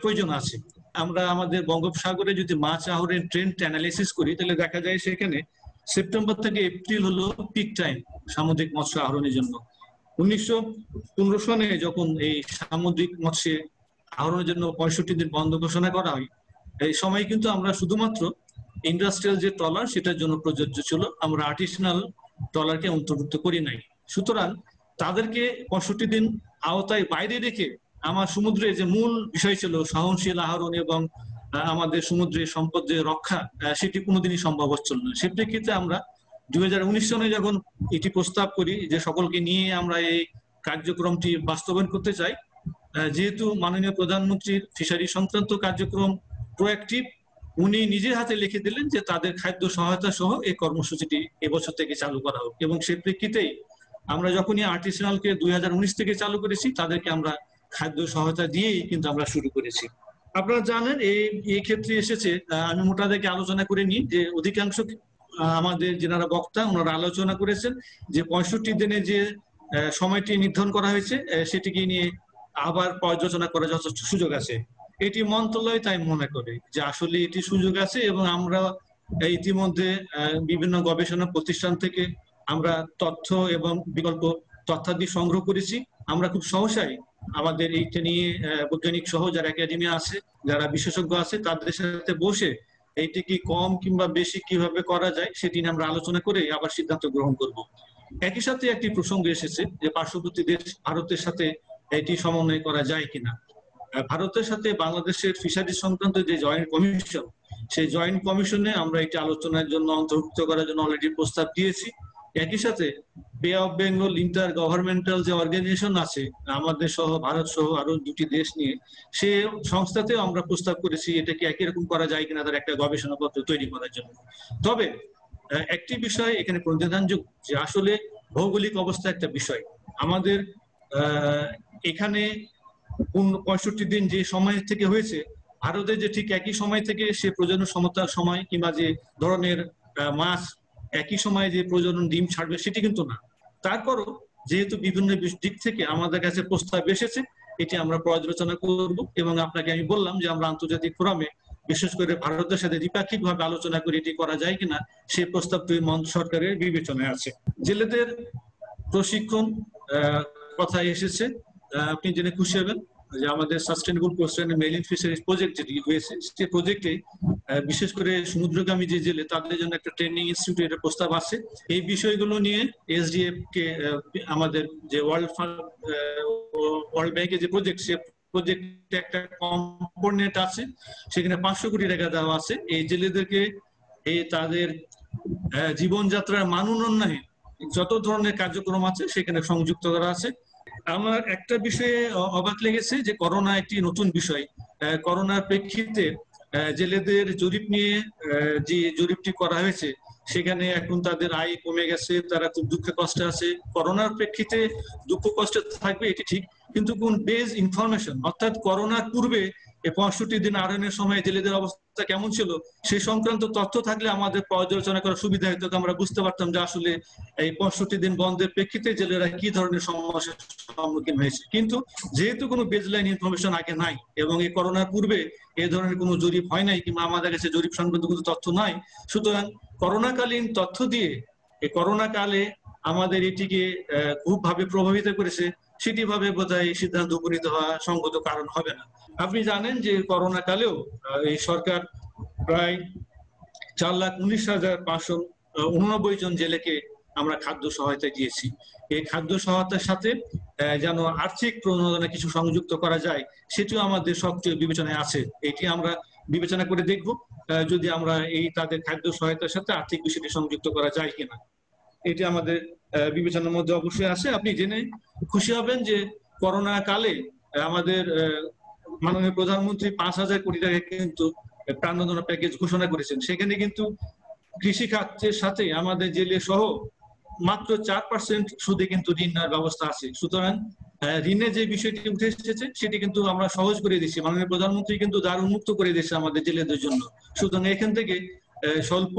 Speaker 14: প্রয়োজন আছে। আমরা আমাদের বঙ্গোপসাগরে যদি মাছ আহরণের ট্রেন্ড অ্যানালাইসিস করি তাহলে দেখা যায় সেখানে সেপ্টেম্বর থেকে এপ্রিল হলো পিক টাইম সামুদ্রিক মৎস্য আহরণের জন্য। 1915 সনে যখন এই সামুদ্রিক মৎস্য আহরণের জন্য 65 দিন বন্ধ ঘোষণা করা হয়, এই সময় কিন্তু আমরা শুধুমাত্র ইন্ডাস্ট্রিয়াল যে ট্রলার সেটার জন্য প্রযোজ্য ছিল, আমরা আর্টিসানাল ট্রলারকে অন্তর্ভুক্ত করি নাই। সুতরাং তাদেরকে 65 দিন আওতায় বাইরে রেখে আমার সমুদ্রে যে মূল বিষয় ছিল সহনশীল আহরণ এবং আমাদের সমুদ্রের সম্পদ যে রক্ষা, সেটি কোনোদিনই সম্ভব হচ্ছিল না। সে প্রেক্ষিতে আমরা 2019 সনে যখন এটি প্রস্তাব করি যে সকলকে নিয়ে আমরা এই কার্যক্রমটি বাস্তবায়ন করতে চাই, যেহেতু মাননীয় প্রধানমন্ত্রীর ফিশারি সংক্রান্ত কার্যক্রম প্রোঅ্যাক্টিভ, উনি নিজের হাতে লিখে দিলেন যে তাদের খাদ্য সহায়তা সহ এই কর্মসূচিটি এবছর থেকে চালু করা হোক। এবং সেই প্রেক্ষিতেই আমরা যখনই আর্টিসানালকে 2019 থেকে চালু করেছি তাদেরকে আমরা খাদ্য সহায়তা দিয়েই কিন্তু আমরা শুরু করেছি। আপনারা জানেন এই ক্ষেত্রে এসেছে, আমি মোটামুটি আলোচনা করে নিই যে অধিকাংশ আমাদের যারা বক্তা ওনারা আলোচনা করেছেন যে 65 দিনে যে সময়টি নির্ধারণ করা হয়েছে সেটিকে নিয়ে আবার পর্যালোচনা করার যথেষ্ট সুযোগ আছে। এটি মন্ত্রণালয় তাই মনে করে যে আসলে এটি সুযোগ আছে এবং আমরা ইতিমধ্যে বিভিন্ন গবেষণা প্রতিষ্ঠান থেকে আমরা তথ্য এবং বিকল্প তথ্যাদি সংগ্রহ করেছি। আমরা খুব সহসাই আমাদের এইটা নিয়ে বৈজ্ঞানিক সহ যারা একাডেমিয়া আছে, যারা বিশেষজ্ঞ আছে তাদের সাথে বসে এইটি কি কম কিংবা বেশি কিভাবে করা যায় সেটি নিয়ে আমরা আলোচনা করে আবার সিদ্ধান্ত গ্রহণ করব। একই সাথে একটি প্রসঙ্গ এসেছে যে পার্শ্ববর্তী দেশ ভারতের সাথে এটি সমন্বয় করা যায় কিনা। ভারতের সাথে বাংলাদেশের ফিশারি সংক্রান্ত যে জয়েন্ট কমিশন, সেই জয়েন্ট কমিশনে আমরা এটি আলোচনার জন্য অন্তর্ভুক্ত করার জন্য অলরেডি প্রস্তাব দিয়েছি। একই সাথে বে অফ বেঙ্গল ইন্টার গভর্নমেন্টাল যে অর্গানাইজেশন আছে আমাদের সহ ভারত সহ আরো 2টি দেশ নিয়ে, সে সংস্থাতেও আমরা প্রস্তাব করেছি এটাকে একই রকম করা যায় কিনা তার একটা গবেষণাপত্র তৈরি করার জন্য। তবে একটি বিষয় এখানে প্রতিধানযোগ্য যে আসলে ভৌগোলিক অবস্থা একটা বিষয়। আমাদের এখানে 65 দিন যে সময় থেকে হয়েছে, ভারতে যে ঠিক একই সময় থেকে সে প্রজনন সমতার সময় কিংবা যে ধরনের মাছ একই সময়ে যে প্রজনন ডিম ছাড়বে সেটি কিন্তু না। তারপরও যেহেতু বিভিন্ন দিক থেকে আমাদের কাছে প্রস্তাব এসেছে, এটি আমরা পর্যালোচনা করব এবং আপনাকে আমি বললাম যে আমরা আন্তর্জাতিক ফোরামে বিশেষ করে ভারতের সাথে দ্বিপাক্ষিকভাবে আলোচনা করে এটি করা যায় কিনা সেই প্রস্তাবটি সরকারের বিবেচনায় আছে। জেলেদের প্রশিক্ষণ কথা এসেছে, আপনি জেনে খুশি হবেন যে আমাদের sustainable coastal and marine fisheries project যেটি হয়েছে, সেই প্রজেক্টে বিশেষ করে সমুদ্রগামী যে জেলে তাদের জন্য একটা ট্রেনিং ইনস্টিটিউটের প্রস্তাব আছে। এই বিষয়গুলো নিয়ে এসডিএফ কে আমাদের যে ওয়ার্ল্ড ব্যাংকের যে প্রজেক্ট, সে প্রজেক্টে একটা কম্পোনেন্ট আছে, সেখানে 500 কোটি টাকা দেওয়া আছে এই জেলেদেরকে তাদের জীবনযাত্রার মান উন্নয়নে যত ধরনের কার্যক্রম আছে সেখানে সংযুক্ত করা আছে। আমার একটা বিষয়ে অবাক লেগেছে যে করোনা একটি নতুন বিষয়। করোনার প্রেক্ষিতে জেলেদের জরিপ নিয়ে যে জরিপটি করা হয়েছে সেখানে এখন তাদের আয় কমে গেছে, তারা খুব দুঃখে কষ্টে আছে। করোনার প্রেক্ষিতে দুঃখ কষ্টে থাকবে এটি ঠিক, কিন্তু কোন বেজ ইনফরমেশন অর্থাৎ করোনার পূর্বে এই 65 দিন আরোহণের সময় জেলেদের অবস্থা কেমন ছিল সে সংক্রান্ত তথ্য থাকলে আমাদের পর্যালোচনা করার সুবিধা হতো, আমরা বুঝতে পারতাম যে আসলে এই 65 দিন বন্ধের প্রেক্ষিতে জেলেরা কি ধরনের সমস্যার সম্মুখীন হয়েছে। কিন্তু যেহেতু কোনো বেজলাইন ইনফরমেশন আগে নাই এবং এই করোনার পূর্বে এই ধরনের কোনো জরিপ হয় নাই কিংবা আমাদের কাছে জরিপ সংক্রান্ত কোনো তথ্য নাই, সুতরাং করোনাকালীন তথ্য দিয়ে এই করোনা কালে আমাদের এটিকে খুব ভাবে প্রভাবিত করেছে সেটি ভাবে বোধহয় সিদ্ধান্ত উপনীত হওয়া সঙ্গত কারণ হবে না। আপনি জানেন যে করোনা কালেও এই সরকার প্রায় 4,19,589 জন জেলেকে আমরা খাদ্য সহায়তা দিয়েছি। এই খাদ্য সহায়তার সাথে যেন আর্থিক প্রণোদনা কিছু সংযুক্ত করা যায় সেটিও আমাদের সক্রিয় বিবেচনায় আছে। এটি আমরা বিবেচনা করে দেখব যদি আমরা এই তাদের খাদ্য সহায়তার সাথে আর্থিক বিষয়টি সংযুক্ত করা যায় কিনা, এটি আমাদের বিবেচনার মধ্যে অবশ্যই আছে। আপনি জেনে খুশি হবেন যে করোনা কালে আমাদের মাননীয় প্রধানমন্ত্রী 5,000 কোটি টাকা কিন্তু প্রাণবন্তনা প্যাকেজ ঘোষণা করেছেন। সেখানে কিন্তু কৃষি খাতের সাথে আমাদের জেলে সহ মাত্র 4% সুদে কিন্তু ঋণ নেওয়ার ব্যবস্থা আছে। সুতরাং ঋণের যে বিষয়টি উঠে এসেছে সেটি কিন্তু আমরা সহজ করে দিচ্ছি। মাননীয় প্রধানমন্ত্রী কিন্তু দ্বার উন্মুক্ত করে দিয়েছে আমাদের জেলেদের জন্য। সুতরাং এখান থেকে স্বল্প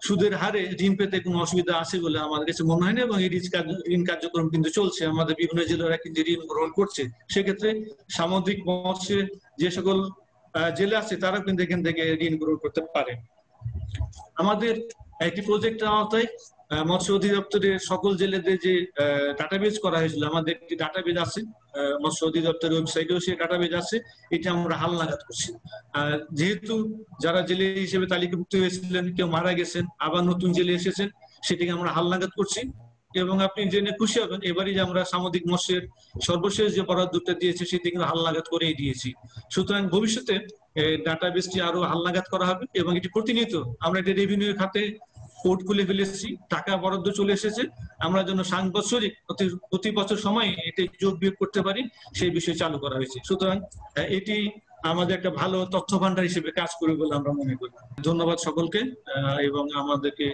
Speaker 14: সুদের হারে ঋণ পেতে কোনো অসুবিধা আছে বলে আমাদের কাছে মনে হয় না এবং এই ঋণ কার্যক্রম কিন্তু চলছে, আমাদের বিভিন্ন জেলেরা কিন্তু ঋণ গ্রহণ করছে। সেক্ষেত্রে সামুদ্রিক মৎস্যের যে সকল জেলে আছে তারা কিন্তু এখান থেকে ঋণ গ্রহণ করতে পারে। আমাদের একটি প্রজেক্টের আওতায় মৎস্য অধিদপ্তরের সকল জেলেদের যে ডাটাবেজ করা হয়েছিল, আমাদের একটি ডাটাবেজ আছে, মৎস্য অধিদপ্তরের ওয়েবসাইটেও সেই ডাটাবেজ আছে, এটা আমরা হালনাগাদ করছি। যেহেতু যারা জেলে হিসেবে তালিকাভুক্ত হয়েছিলেন কেউ মারা গেছেন, আবার নতুন জেলে এসেছেন, সেটিকে আমরা হালনাগাদ করছি। এবং আপনি জেনে খুশি হবেন এবারই যে আমরা সামুদ্রিক মৎস্যের সর্বশেষ যে বরাদ্দটা দিয়েছি সেটি কিন্তু হালনাগাদ করেই দিয়েছি। সুতরাং ভবিষ্যতে ডাটাবেসটি আরো হালনাগাদ করা হবে এবং এটি প্রতিনিয়ত আমরা এটি রেভিনিউ খাতে কোর্ট খুলে ফেলেছি, টাকা বরাদ্দ চলে এসেছে, আমরা যেন সাংবৎসরিক প্রতি বছর সময় এটি যোগ বিয়োগ করতে পারি সেই বিষয় চালু করা হয়েছে। সুতরাং এটি আমাদের একটা ভালো তথ্য ভান্ডার হিসেবে কাজ করবে বলে আমরা মনে করি। ধন্যবাদ সকলকে এবং আমাদেরকে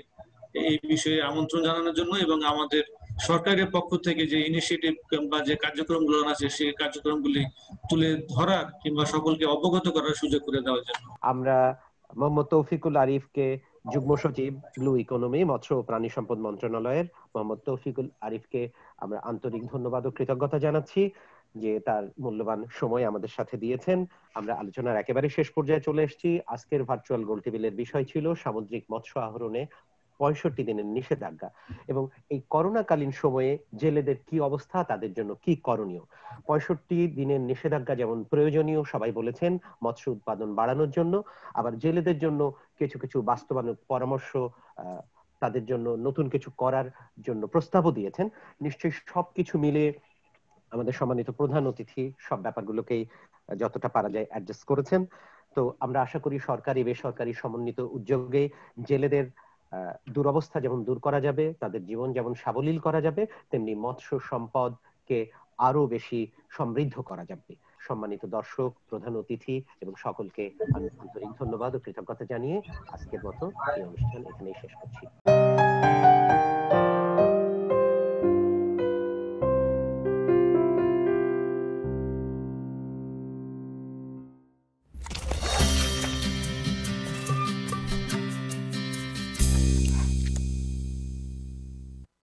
Speaker 14: এই বিষয়ে আমন্ত্রণ জানানোর জন্য এবং আমাদের সরকারের পক্ষ থেকে যে ইনিশিয়েটিভ বা যে কার্যক্রমগুলো আছে সেই কার্যক্রমগুলি তুলে ধরার কিংবা সকলকে অবগত করার সুযোগ করে দেওয়ার জন্য।
Speaker 2: আমরা মোহাম্মদ তৌফিকুল আরিফকে, যুগ্ম সচিব ব্লু ইকোনমি মৎস্য ও প্রাণী সম্পদ মন্ত্রণালয়ের, মোহাম্মদ তৌফিকুল আরিফকে আমরা আন্তরিক ধন্যবাদ ও কৃতজ্ঞতা জানাচ্ছি যে তার মূল্যবান সময় আমাদের সাথে দিয়েছেন। আমরা আলোচনার একেবারে শেষ পর্যায়ে চলে এসেছি। আজকের ভার্চুয়াল গোল টেবিলের বিষয় ছিল সামুদ্রিক মৎস্য আহরণে 65 দিনের নিষেধাজ্ঞা এবং এই করোনাকালীন সময়ে জেলেদের কি অবস্থা, তাদের জন্য কি করণীয়। 65 দিনের নিষেধাজ্ঞা যেমন প্রয়োজনীয় সবাই বলেছেন মৎস্য উৎপাদন বাড়ানোর জন্য, আবার জেলেদের জন্য কিছু কিছু বাস্তবায়ন পরামর্শ, তাদের জন্য নতুন কিছু করার জন্য প্রস্তাবও দিয়েছেন। নিশ্চয়ই সবকিছু মিলে আমাদের সম্মানিত প্রধান অতিথি সব ব্যাপারগুলোকেই যতটা পারা যায় অ্যাডজাস্ট করেছেন। তো আমরা আশা করি সরকারি বেসরকারি সমন্বিত উদ্যোগে জেলেদের দুরবস্থা যেমন দূর করা যাবে, তাদের জীবন যেমন সাবলীল করা যাবে, তেমনি মৎস্য সম্পদকে আরো বেশি সমৃদ্ধ করা যাবে। সম্মানিত দর্শক, প্রধান অতিথি এবং সকলকে আন্তরিক ধন্যবাদ ও কৃতজ্ঞতা জানিয়ে আজকের মতো এই অনুষ্ঠান এখানেই শেষ করছি।